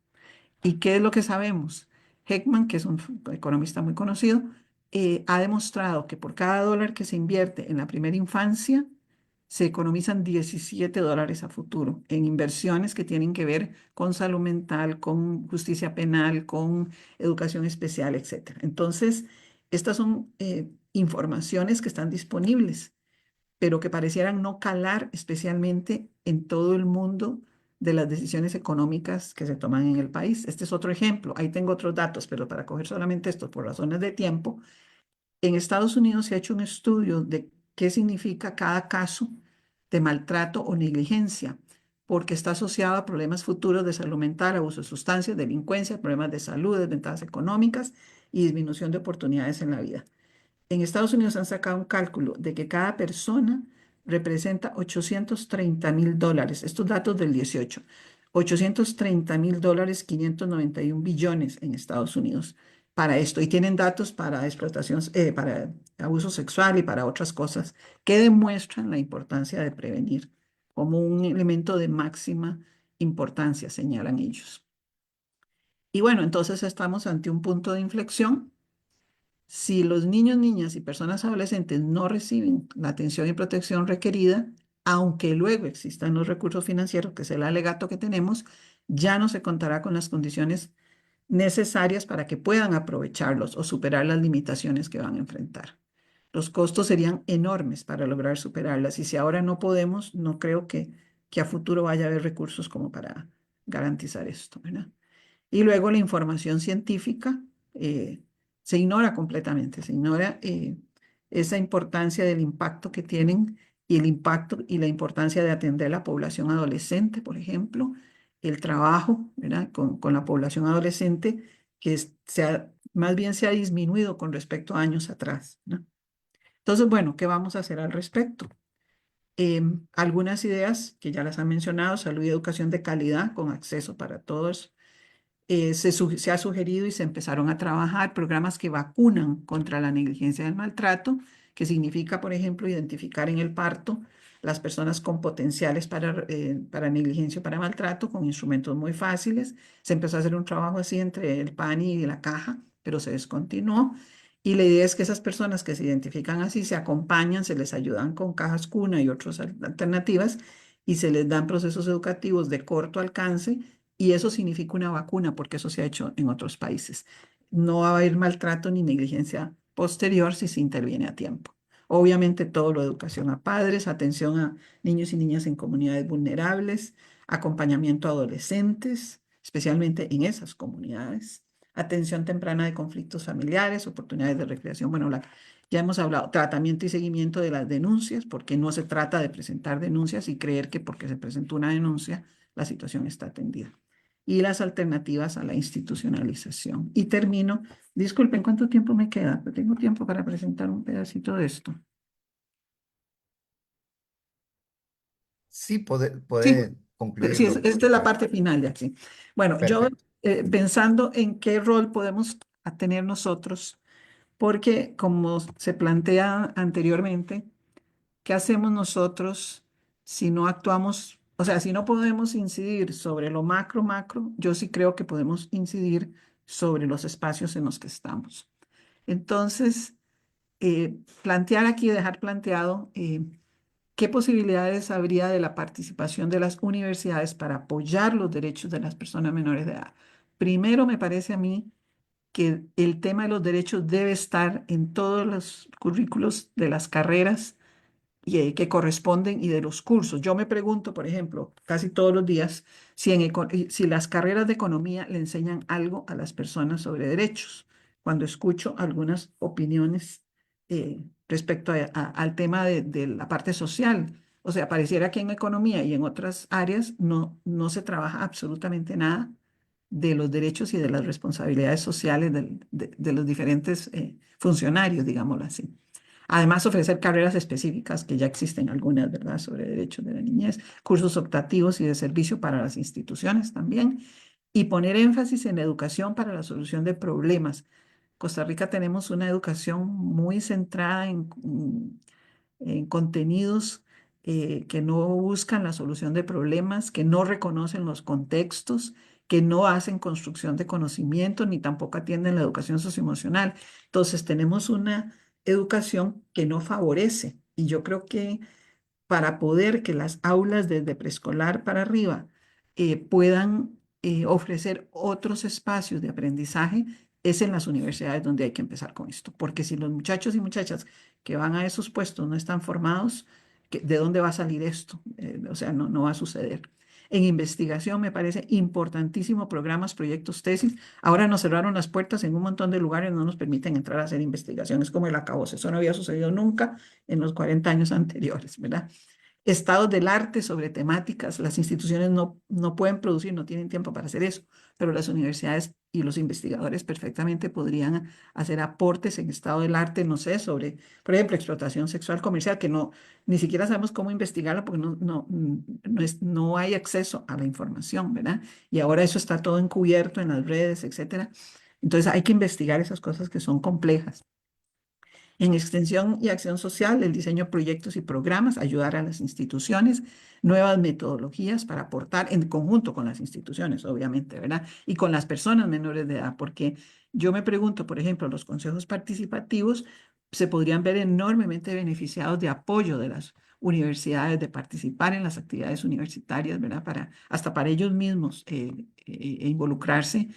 ¿Y qué es lo que sabemos? Heckman, que es un economista muy conocido, ha demostrado que por cada dólar que se invierte en la primera infancia, se economizan $17 a futuro en inversiones que tienen que ver con salud mental, con justicia penal, con educación especial, etcétera. Entonces, estas son informaciones que están disponibles, pero que parecieran no calar especialmente en todo el mundo de las decisiones económicas que se toman en el país. Este es otro ejemplo. Ahí tengo otros datos, pero para coger solamente esto por razones de tiempo, en Estados Unidos se ha hecho un estudio de qué significa cada caso de maltrato o negligencia, porque está asociado a problemas futuros de salud mental, abuso de sustancias, delincuencia, problemas de salud, desventajas económicas y disminución de oportunidades en la vida. En Estados Unidos han sacado un cálculo de que cada persona representa $830.000. Estos datos del 18. $830.000, 591 billones en Estados Unidos para esto. Y tienen datos para explotación, para abuso sexual y para otras cosas que demuestran la importancia de prevenir como un elemento de máxima importancia, señalan ellos. Y bueno, entonces estamos ante un punto de inflexión. Si los niños, niñas y personas adolescentes no reciben la atención y protección requerida, aunque luego existan los recursos financieros, que es el alegato que tenemos, ya no se contará con las condiciones necesarias para que puedan aprovecharlos o superar las limitaciones que van a enfrentar. Los costos serían enormes para lograr superarlas y si ahora no podemos, no creo que a futuro vaya a haber recursos como para garantizar esto, ¿verdad? Y luego la información científica se ignora completamente, se ignora esa importancia del impacto que tienen y el impacto y la importancia de atender a la población adolescente, por ejemplo, el trabajo, ¿verdad? Con la población adolescente que más bien se ha disminuido con respecto a años atrás, ¿no? Entonces, bueno, ¿qué vamos a hacer al respecto? Algunas ideas que ya las han mencionado: salud y educación de calidad con acceso para todos. Se ha sugerido y se empezaron a trabajar programas que vacunan contra la negligencia del maltrato, que significa, por ejemplo, identificar en el parto las personas con potenciales para negligencia o para maltrato con instrumentos muy fáciles. Se empezó a hacer un trabajo así entre el PANI y la caja, pero se descontinuó. Y la idea es que esas personas que se identifican así se acompañan, se les ayudan con cajas cuna y otras alternativas y se les dan procesos educativos de corto alcance y eso significa una vacuna, porque eso se ha hecho en otros países. No va a haber maltrato ni negligencia posterior si se interviene a tiempo. Obviamente todo lo de educación a padres, atención a niños y niñas en comunidades vulnerables, acompañamiento a adolescentes, especialmente en esas comunidades, atención temprana de conflictos familiares, oportunidades de recreación. Bueno, ya hemos hablado, tratamiento y seguimiento de las denuncias, porque no se trata de presentar denuncias y creer que porque se presentó una denuncia la situación está atendida. Y las alternativas a la institucionalización. Y termino, disculpen, ¿cuánto tiempo me queda? Tengo tiempo para presentar un pedacito de esto. Sí, puede, Sí, puede sí, concluirlo. esta es la parte final de aquí. Bueno, yo Perfecto. pensando en qué rol podemos tener nosotros, porque como se plantea anteriormente, ¿qué hacemos nosotros si no actuamos? O sea, si no podemos incidir sobre lo macro, yo sí creo que podemos incidir sobre los espacios en los que estamos. Entonces, plantear aquí, dejar planteado qué posibilidades habría de la participación de las universidades para apoyar los derechos de las personas menores de edad. Primero, me parece a mí que el tema de los derechos debe estar en todos los currículos de las carreras que corresponden y de los cursos. Yo me pregunto, por ejemplo, casi todos los días, si las carreras de economía le enseñan algo a las personas sobre derechos, cuando escucho algunas opiniones respecto al tema de la parte social. O sea, pareciera que en economía y en otras áreas no se trabaja absolutamente nada de los derechos y de las responsabilidades sociales de los diferentes funcionarios, digámoslo así. Además, ofrecer carreras específicas, que ya existen algunas, ¿verdad?, sobre derechos de la niñez, cursos optativos y de servicio para las instituciones también, y poner énfasis en la educación para la solución de problemas. Costa Rica tenemos una educación muy centrada en contenidos que no buscan la solución de problemas, que no reconocen los contextos, que no hacen construcción de conocimiento, ni tampoco atienden la educación socioemocional. Entonces, tenemos una educación que no favorece. Y yo creo que para poder que las aulas desde preescolar para arriba puedan ofrecer otros espacios de aprendizaje, es en las universidades donde hay que empezar con esto. Porque si los muchachos y muchachas que van a esos puestos no están formados, ¿de dónde va a salir esto? O sea, no va a suceder. En investigación me parece importantísimo programas, proyectos, tesis. Ahora nos cerraron las puertas en un montón de lugares, no nos permiten entrar a hacer investigaciones como el acabose. Eso no había sucedido nunca en los 40 años anteriores, ¿verdad? Estados del arte sobre temáticas. Las instituciones no pueden producir, no tienen tiempo para hacer eso, pero las universidades y los investigadores perfectamente podrían hacer aportes en estado del arte, no sé, sobre, por ejemplo, explotación sexual comercial, que ni siquiera sabemos cómo investigarlo porque no hay acceso a la información, ¿verdad? Y ahora eso está todo encubierto en las redes, etcétera. Entonces hay que investigar esas cosas que son complejas. En extensión y acción social, el diseño de proyectos y programas, ayudar a las instituciones, nuevas metodologías para aportar en conjunto con las instituciones, obviamente, ¿verdad? Y con las personas menores de edad, porque yo me pregunto, por ejemplo, los consejos participativos se podrían ver enormemente beneficiados de apoyo de las universidades, de participar en las actividades universitarias, ¿verdad? Hasta para ellos mismos involucrarse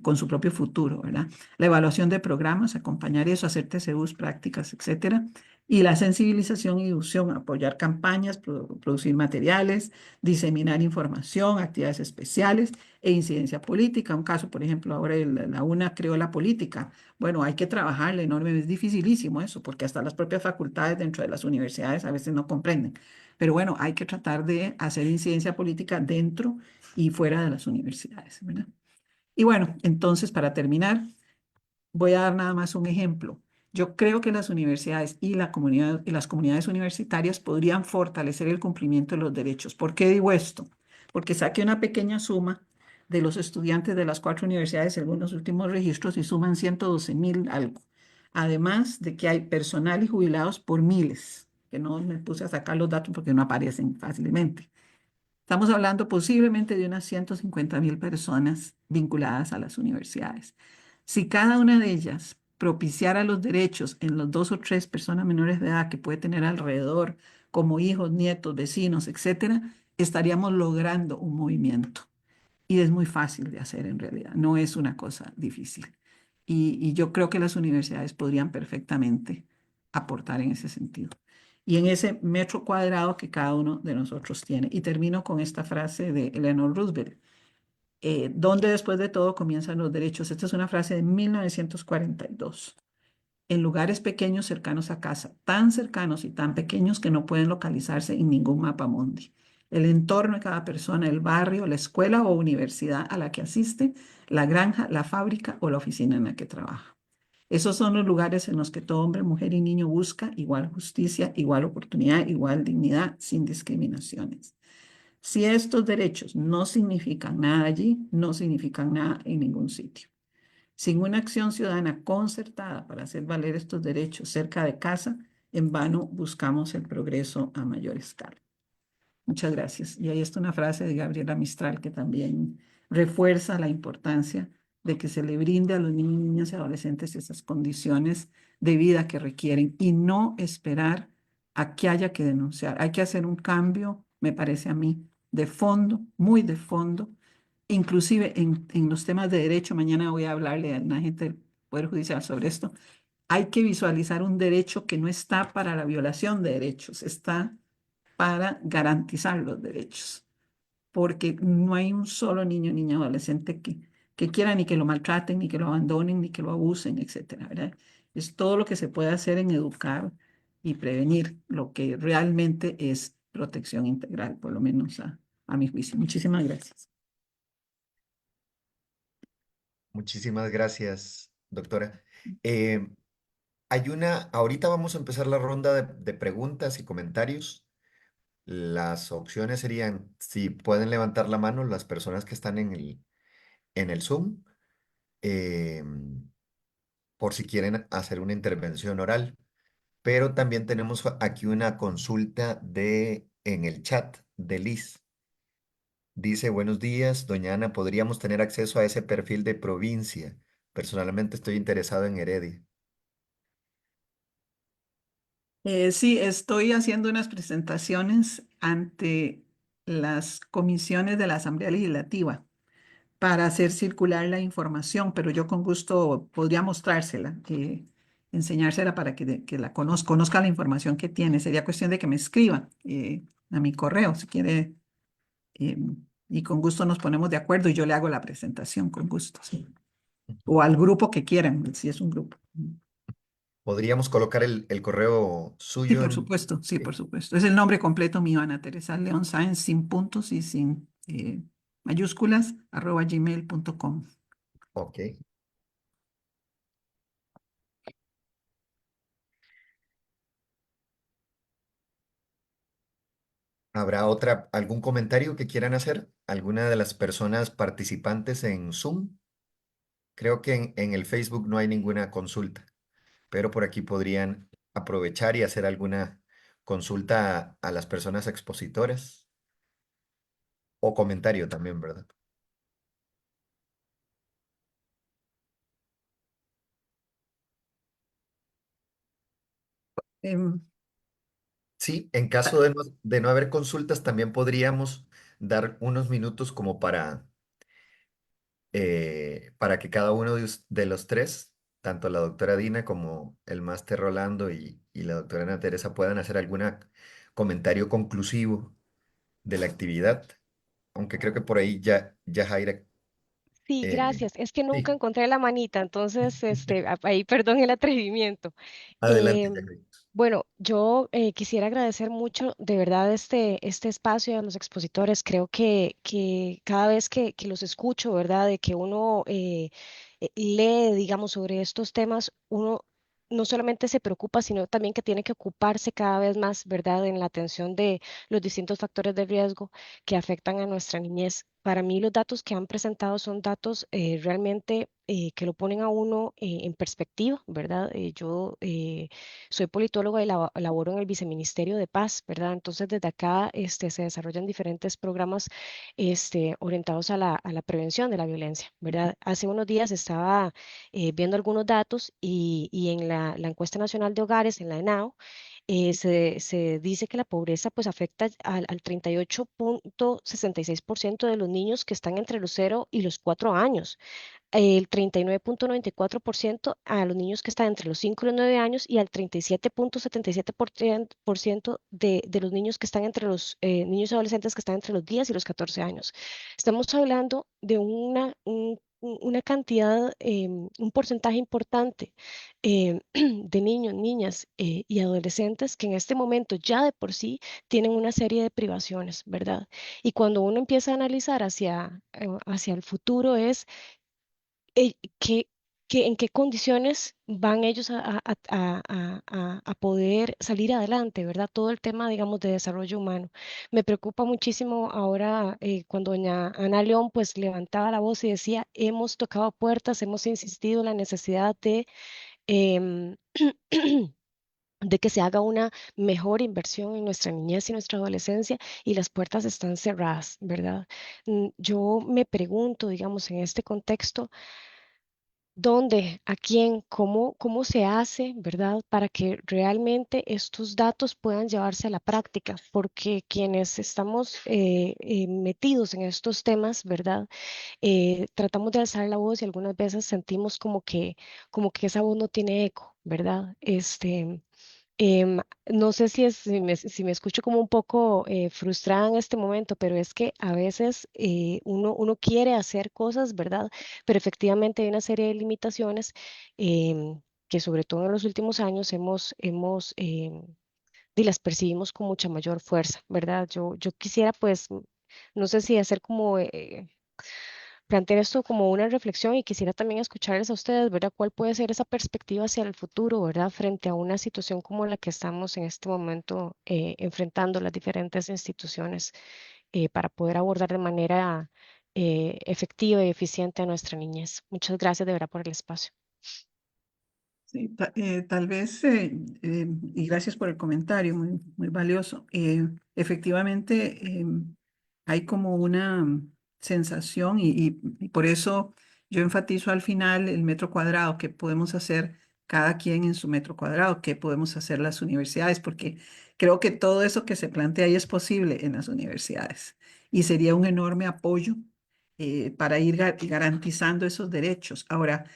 con su propio futuro, ¿verdad? La evaluación de programas, acompañar eso, hacer TCUs, prácticas, etcétera. Y la sensibilización y difusión, apoyar campañas, producir materiales, diseminar información, actividades especiales e incidencia política. Un caso, por ejemplo, ahora la UNA creó la política. Bueno, hay que trabajarle enormemente, es dificilísimo eso, porque hasta las propias facultades dentro de las universidades a veces no comprenden. Pero bueno, hay que tratar de hacer incidencia política dentro y fuera de las universidades, ¿verdad? Y bueno, entonces para terminar, voy a dar nada más un ejemplo. Yo creo que las universidades y la comunidad y las comunidades universitarias podrían fortalecer el cumplimiento de los derechos. ¿Por qué digo esto? Porque saqué una pequeña suma de los estudiantes de las 4 universidades según los últimos registros y suman 112.000 algo. Además de que hay personal y jubilados por miles, que no me puse a sacar los datos porque no aparecen fácilmente. Estamos hablando posiblemente de unas 150.000 personas vinculadas a las universidades. Si cada una de ellas propiciara los derechos en los 2 o 3 personas menores de edad que puede tener alrededor, como hijos, nietos, vecinos, etcétera, estaríamos logrando un movimiento. Y es muy fácil de hacer en realidad, no es una cosa difícil. Y yo creo que las universidades podrían perfectamente aportar en ese sentido. Y en ese metro cuadrado que cada uno de nosotros tiene. Y termino con esta frase de Eleanor Roosevelt, donde después de todo comienzan los derechos. Esta es una frase de 1942. En lugares pequeños cercanos a casa, tan cercanos y tan pequeños que no pueden localizarse en ningún mapa mundi. El entorno de cada persona, el barrio, la escuela o universidad a la que asiste, la granja, la fábrica o la oficina en la que trabaja. Esos son los lugares en los que todo hombre, mujer y niño busca igual justicia, igual oportunidad, igual dignidad, sin discriminaciones. Si estos derechos no significan nada allí, no significan nada en ningún sitio. Sin una acción ciudadana concertada para hacer valer estos derechos cerca de casa, en vano buscamos el progreso a mayor escala. Muchas gracias. Y ahí está una frase de Gabriela Mistral que también refuerza la importancia de que se le brinde a los niños, niñas y adolescentes esas condiciones de vida que requieren y no esperar a que haya que denunciar. Hay que hacer un cambio, me parece a mí, de fondo, muy de fondo, inclusive en los temas de derecho. Mañana voy a hablarle a una gente del Poder Judicial sobre esto. Hay que visualizar un derecho que no está para la violación de derechos, está para garantizar los derechos, porque no hay un solo niño, niña, adolescente que quiera ni que lo maltraten, ni que lo abandonen, ni que lo abusen, etcétera, ¿verdad? Es todo lo que se puede hacer en educar y prevenir lo que realmente es protección integral, por lo menos a mi juicio. Muchísimas gracias. Muchísimas gracias, doctora. Eh, ahorita vamos a empezar la ronda de preguntas y comentarios. Las opciones serían, si pueden levantar la mano las personas que están en el Zoom, eh, por si quieren hacer una intervención oral. Pero también tenemos aquí una consulta en el chat de Liz. Dice, buenos días, doña Ana, ¿podríamos tener acceso a ese perfil de provincia? Personalmente estoy interesado en Heredia. Sí, estoy haciendo unas presentaciones ante las comisiones de la Asamblea Legislativa para hacer circular la información, pero yo con gusto podría mostrársela, enseñársela para que la conozca la información que tiene. Sería cuestión de que me escriban a mi correo, si quiere, eh, y con gusto nos ponemos de acuerdo y yo le hago la presentación con gusto, sí. O al grupo que quieran, si es un grupo. Podríamos colocar el correo Sí, suyo por en... supuesto, sí, Sí. por supuesto. Es el nombre completo mío, Ana Teresa León Sáenz, sin puntos y sin mayúsculas, @gmail.com. Ok. ¿Habrá algún comentario que quieran hacer? ¿Alguna de las personas participantes en Zoom? Creo que en el Facebook no hay ninguna consulta, pero por aquí podrían aprovechar y hacer alguna consulta a las personas expositoras o comentario también, ¿verdad? Em, Sí, en caso de no haber consultas, también podríamos dar unos minutos como para que cada uno de los tres, tanto la doctora Dina como el máster Rolando y la doctora Ana Teresa, puedan hacer algún comentario conclusivo de la actividad, aunque creo que por ahí ya Jaira, Sí, eh, gracias. Es que nunca sí, encontré la manita, entonces, ahí perdón el atrevimiento. adelante, Em, Jaira. bueno, yo quisiera agradecer mucho de verdad este espacio a los expositores. Creo que cada vez que los escucho, ¿verdad? De que uno lee, digamos, sobre estos temas, uno no solamente se preocupa, sino también que tiene que ocuparse cada vez más, ¿verdad? En la atención de los distintos factores de riesgo que afectan a nuestra niñez. Para mí los datos que han presentado son datos realmente que lo ponen a uno en perspectiva, ¿verdad? Yo soy politóloga y laboro en el Viceministerio de Paz, ¿verdad? Entonces desde acá se desarrollan diferentes programas orientados a la prevención de la violencia, ¿verdad? Hace unos días estaba viendo algunos datos y en la encuesta nacional de hogares, en la ENAO, se dice que la pobreza pues afecta al 38,66% de los niños que están entre los 0 y los 4 años, el 39,94% a los niños que están entre los 5 y los 9 años y al 37,77% de los niños que están entre los niños y adolescentes que están entre los 10 y los 14 años. Estamos hablando de una cantidad, un porcentaje importante de niños, niñas y adolescentes que en este momento ya de por sí tienen una serie de privaciones, ¿verdad? Y cuando uno empieza a analizar hacia el futuro es eh, qué, en qué condiciones van ellos a poder salir adelante, ¿verdad? Todo el tema, digamos, de desarrollo humano. Me preocupa muchísimo ahora cuando doña Ana León pues levantaba la voz y decía, hemos tocado puertas, hemos insistido en la necesidad em, de que se haga una mejor inversión en nuestra niñez y nuestra adolescencia y las puertas están cerradas, ¿verdad? Yo me pregunto, digamos, en este contexto, dónde, a quién, cómo se hace, ¿verdad? Para que realmente estos datos puedan llevarse a la práctica, porque quienes estamos metidos en estos temas, ¿verdad? Tratamos de alzar la voz y algunas veces sentimos como que esa voz no tiene eco, ¿verdad? No sé si me escucho como un poco frustrada en este momento, pero es que a veces uno quiere hacer cosas, ¿verdad? Pero efectivamente hay una serie de limitaciones que sobre todo en los últimos años y las percibimos con mucha mayor fuerza, ¿verdad? Yo quisiera pues, no sé si hacer como plantear esto como una reflexión y quisiera también escucharles a ustedes, ¿verdad? ¿Cuál puede ser esa perspectiva hacia el futuro, ¿verdad? Frente a una situación como la que estamos en este momento enfrentando las diferentes instituciones para poder abordar de manera efectiva y eficiente a nuestra niñez. Muchas gracias de verdad por el espacio. Sí, tal vez, y gracias por el comentario, muy, muy valioso. Efectivamente, hay como una sensación y por eso yo enfatizo al final el metro cuadrado que podemos hacer cada quien en su metro cuadrado, qué podemos hacer las universidades, porque creo que todo eso que se plantea ahí es posible en las universidades y sería un enorme apoyo para ir garantizando esos derechos. Ahora,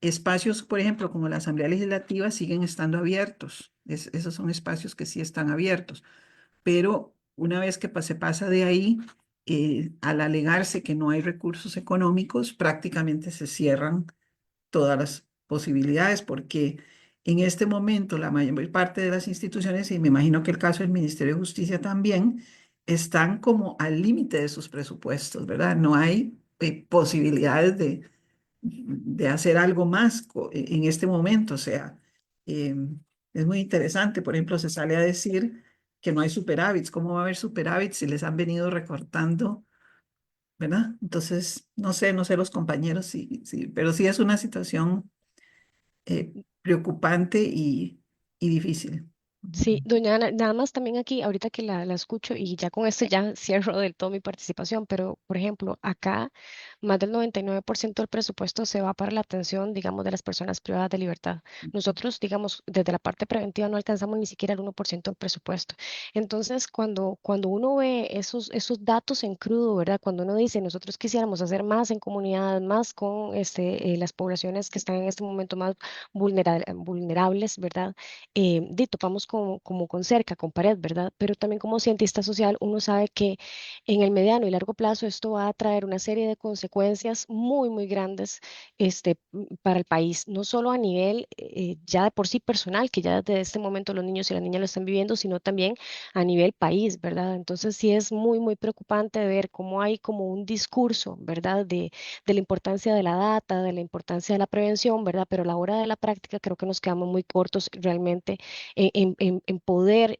espacios, por ejemplo, como la Asamblea Legislativa siguen estando abiertos. Esos son espacios que sí están abiertos, pero una vez que se pasa de ahí, al alegarse que no hay recursos económicos, prácticamente se cierran todas las posibilidades, porque en este momento la mayor parte de las instituciones, y me imagino que el caso del Ministerio de Justicia también, están como al límite de sus presupuestos, ¿verdad? No hay posibilidades de hacer algo más en este momento. O sea, es muy interesante. Por ejemplo, se sale a decir que no hay superávits. ¿Cómo va a haber superávits si les han venido recortando, ¿verdad? Entonces, no sé los compañeros, sí, sí, pero sí es una situación preocupante y difícil. Sí, doña Ana, nada más también aquí, ahorita que la escucho y ya con esto ya cierro del todo mi participación, pero por ejemplo, acá más del 99% del presupuesto se va para la atención, digamos, de las personas privadas de libertad. Nosotros, digamos, desde la parte preventiva no alcanzamos ni siquiera el 1% del presupuesto. Entonces, cuando uno ve esos datos en crudo, ¿verdad? Cuando uno dice, nosotros quisiéramos hacer más en comunidades, más con las poblaciones que están en este momento más vulnerables, ¿verdad? Topamos como con cerca, con pared, ¿verdad? Pero también como cientista social, uno sabe que en el mediano y largo plazo esto va a traer una serie de consecuencias muy, muy grandes para el país, no solo a nivel ya de por sí personal, que ya desde este momento los niños y las niñas lo están viviendo, sino también a nivel país, ¿verdad? Entonces sí es muy, muy preocupante ver cómo hay como un discurso, ¿verdad? De la importancia de la data, de la importancia de la prevención, ¿verdad? Pero a la hora de la práctica creo que nos quedamos muy cortos realmente en poder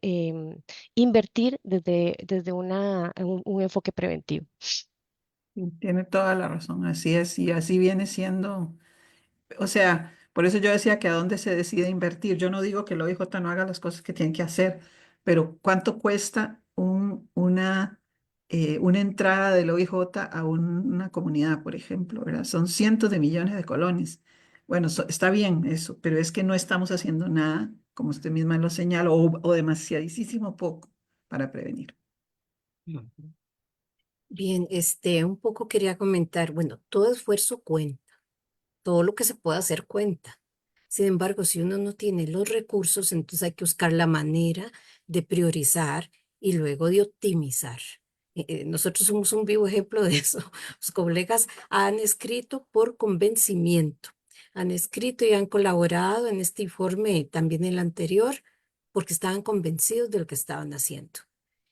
invertir desde un enfoque preventivo. Y tiene toda la razón, así es, y así viene siendo. O sea, por eso yo decía que a dónde se decide invertir. Yo no digo que el OIJ no haga las cosas que tiene que hacer, pero ¿cuánto cuesta una entrada del OIJ a una comunidad, por ejemplo, ¿verdad? Son cientos de millones de colones. Bueno, está bien eso, pero es que no estamos haciendo nada, como usted misma lo señala, o demasiadísimo poco para prevenir. Ujú. Bien, un poco quería comentar, bueno, todo esfuerzo cuenta, todo lo que se puede hacer cuenta. Sin embargo, si uno no tiene los recursos, entonces hay que buscar la manera de priorizar y luego de optimizar. Nosotros somos un vivo ejemplo de eso. Los colegas han escrito por convencimiento, han escrito y han colaborado en este informe, también en el anterior, porque estaban convencidos de lo que estaban haciendo.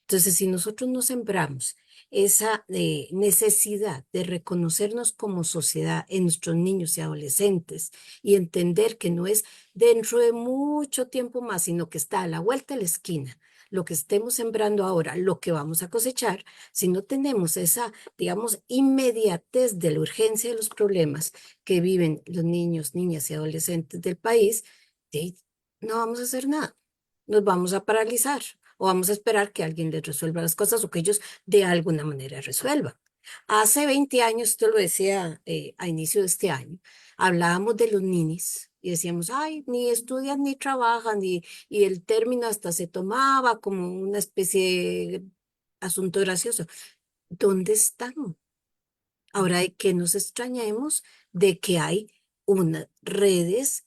Entonces, si nosotros no sembramos esa necesidad de reconocernos como sociedad en nuestros niños y adolescentes y entender que no es dentro de mucho tiempo más, sino que está a la vuelta de la esquina, lo que estemos sembrando ahora, lo que vamos a cosechar, si no tenemos esa, digamos, inmediatez de la urgencia de los problemas que viven los niños, niñas y adolescentes del país, sí, no vamos a hacer nada, nos vamos a paralizar o vamos a esperar que alguien les resuelva las cosas o que ellos de alguna manera resuelvan. Hace 20 años, esto lo decía a inicio de este año, hablábamos de los ninis y decíamos, ay, ni estudian ni trabajan y el término hasta se tomaba como una especie de asunto gracioso. ¿Dónde están? Ahora hay que nos extrañemos de que hay unas redes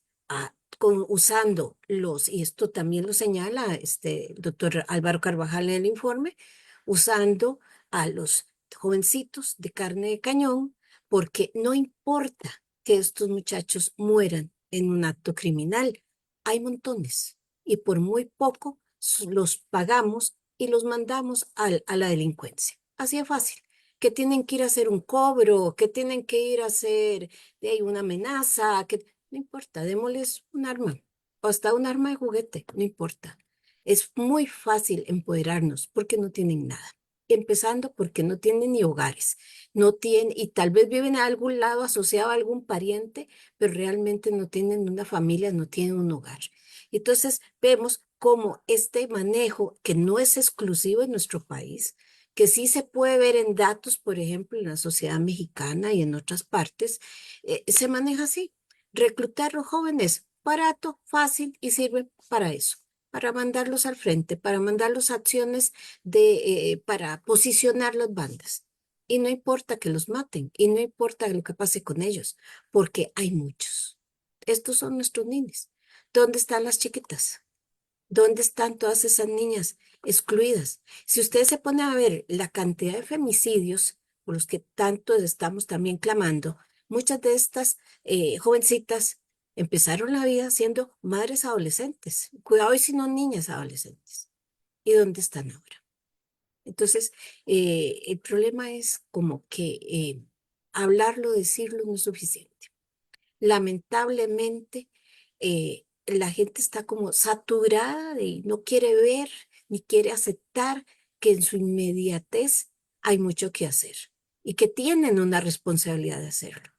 usando y esto también lo señala el doctor Álvaro Carvajal en el informe, usando a los jovencitos de carne de cañón, porque no importa que estos muchachos mueran en un acto criminal, hay montones y por muy poco los pagamos y los mandamos a la delincuencia. Así de fácil que tienen que ir a hacer un cobro, que tienen que ir a hacer de ahí una amenaza, que no importa, démosles un arma, o hasta un arma de juguete, no importa. Es muy fácil empoderarnos porque no tienen nada. Empezando porque no tienen ni hogares, no tienen, y tal vez viven a algún lado asociado a algún pariente, pero realmente no tienen una familia, no tienen un hogar. Entonces vemos cómo este manejo, que no es exclusivo en nuestro país, que sí se puede ver en datos, por ejemplo, en la sociedad mexicana y en otras partes, se maneja así. Reclutar a los jóvenes, barato, fácil y sirve para eso, para mandarlos al frente, para mandarlos a acciones para posicionar las bandas. Y no importa que los maten, y no importa lo que pase con ellos, porque hay muchos. Estos son nuestros niños. ¿Dónde están las chiquitas? ¿Dónde están todas esas niñas excluidas? Si usted se pone a ver la cantidad de femicidios por los que tanto estamos también clamando, muchas de estas jovencitas empezaron la vida siendo madres adolescentes. Cuidado y si no niñas adolescentes. ¿Y dónde están ahora? Entonces, el problema es como que hablarlo, decirlo no es suficiente. Lamentablemente, la gente está como saturada y no quiere ver ni quiere aceptar que en su inmediatez hay mucho que hacer y que tienen una responsabilidad de hacerlo.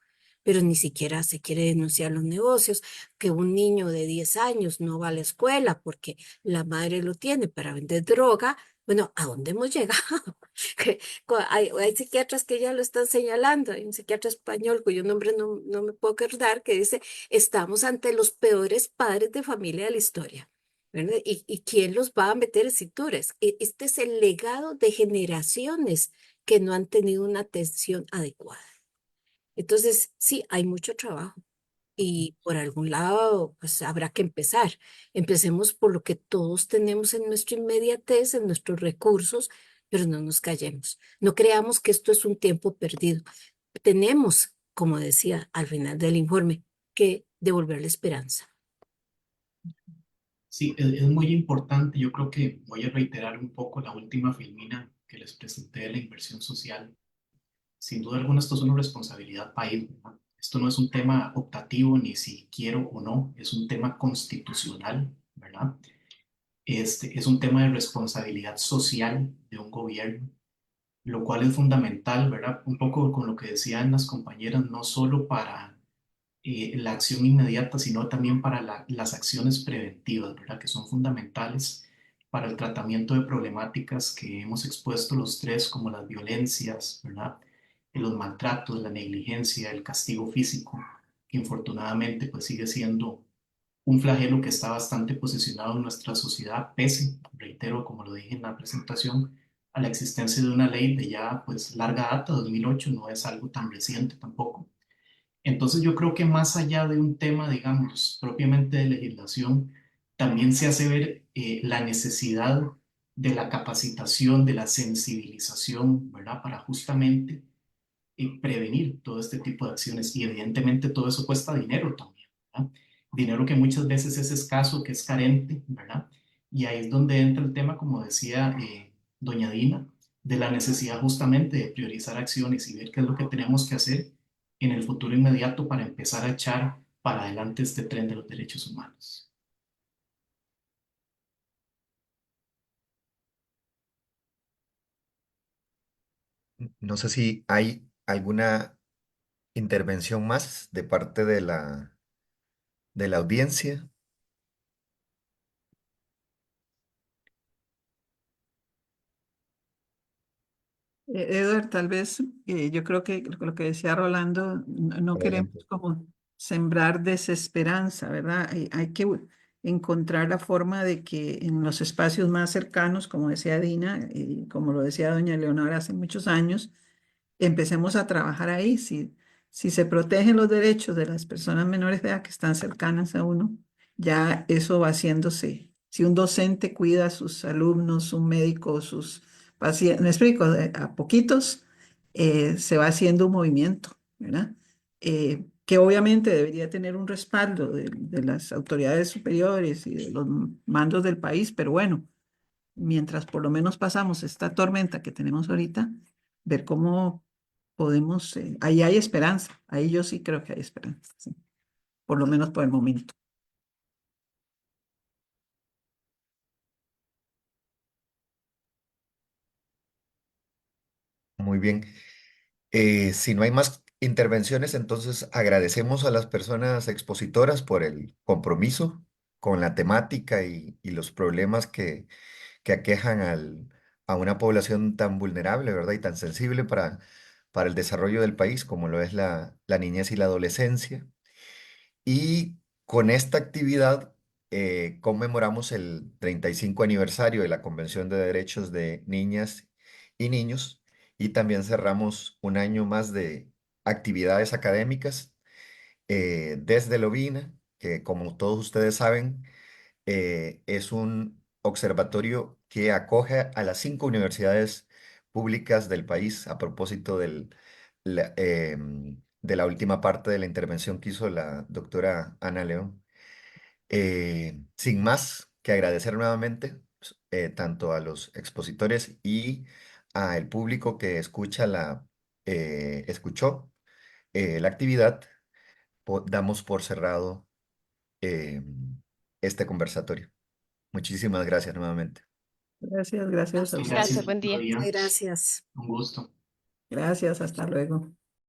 Pero ni siquiera se quiere denunciar los negocios, que un niño de 10 años no va a la escuela porque la madre lo tiene para vender droga. Bueno, ¿a dónde hemos llegado? Hay psiquiatras que ya lo están señalando. Hay un psiquiatra español cuyo nombre no me puedo acordar que dice, estamos ante los peores padres de familia de la historia. ¿Verdad? ¿Y quién los va a meter en cinturas? Este es el legado de generaciones que no han tenido una atención adecuada. Entonces, sí, hay mucho trabajo y por algún lado, pues habrá que empezar. Empecemos por lo que todos tenemos en nuestra inmediatez, en nuestros recursos, pero no nos callemos. No creamos que esto es un tiempo perdido. Tenemos, como decía al final del informe, que devolver la esperanza. Sí, es muy importante. Yo creo que voy a reiterar un poco la última filmina que les presenté de la inversión social. Sin duda alguna, esto es una responsabilidad país, ¿verdad? Esto no es un tema optativo, ni si quiero o no, es un tema constitucional, ¿verdad? Es un tema de responsabilidad social de un gobierno, lo cual es fundamental, ¿verdad? Un poco con lo que decían las compañeras, no solo para la acción inmediata, sino también para las acciones preventivas, ¿verdad? Que son fundamentales para el tratamiento de problemáticas que hemos expuesto los tres, como las violencias, ¿verdad? Los maltratos, la negligencia, el castigo físico, que infortunadamente pues sigue siendo un flagelo que está bastante posicionado en nuestra sociedad, pese, reitero, como lo dije en la presentación, a la existencia de una ley de ya pues larga data, 2008, no es algo tan reciente tampoco. Entonces yo creo que más allá de un tema, digamos, propiamente de legislación, también se hace ver la necesidad de la capacitación, de la sensibilización, ¿verdad? Para justamente prevenir todo este tipo de acciones. Y evidentemente todo eso cuesta dinero también, ¿verdad? Dinero que muchas veces es escaso, que es carente, ¿verdad? Y ahí es donde entra el tema, como decía doña Dina, de la necesidad justamente de priorizar acciones y ver qué es lo que tenemos que hacer en el futuro inmediato para empezar a echar para adelante este tren de los derechos humanos. No sé si hay alguna intervención más de parte de la audiencia. Edward, tal vez yo creo que lo que decía Rolando, no queremos Adelante. como sembrar desesperanza, ¿verdad? Hay que encontrar la forma de que en los espacios más cercanos, como decía Dina, y como lo decía doña Leonora hace muchos años, empecemos a trabajar ahí. Si se protegen los derechos de las personas menores de edad que están cercanas a uno, ya eso va haciéndose. Si un docente cuida a sus alumnos, un médico, sus pacientes, me explico, a poquitos se va haciendo un movimiento, ¿verdad? Que obviamente debería tener un respaldo de las autoridades superiores y de los mandos del país, pero bueno, mientras por lo menos pasamos esta tormenta que tenemos ahorita, ver cómo podemos, ahí hay esperanza, ahí yo sí creo que hay esperanza, sí, por lo menos por el momento. Muy bien. Si no hay más intervenciones, entonces agradecemos a las personas expositoras por el compromiso con la temática y los problemas que aquejan a una población tan vulnerable, ¿verdad? Y tan sensible para el desarrollo del país, como lo es la niñez y la adolescencia. Y Con esta actividad conmemoramos el 35 aniversario de la Convención de Derechos de Niñas y Niños y también cerramos un año más de actividades académicas desde Lovina, que como todos ustedes saben, es un observatorio que acoge a las 5 universidades públicas del país a propósito de la última parte de la intervención que hizo la doctora Ana León. Sin más que agradecer nuevamente tanto a los expositores y al público que escuchó la actividad, damos por cerrado eh, este conversatorio. Muchísimas gracias nuevamente. Gracias, gracias a Gracias, Gracias, ustedes. buen doctor día. Díaz. Gracias. Un gusto. Gracias, hasta luego.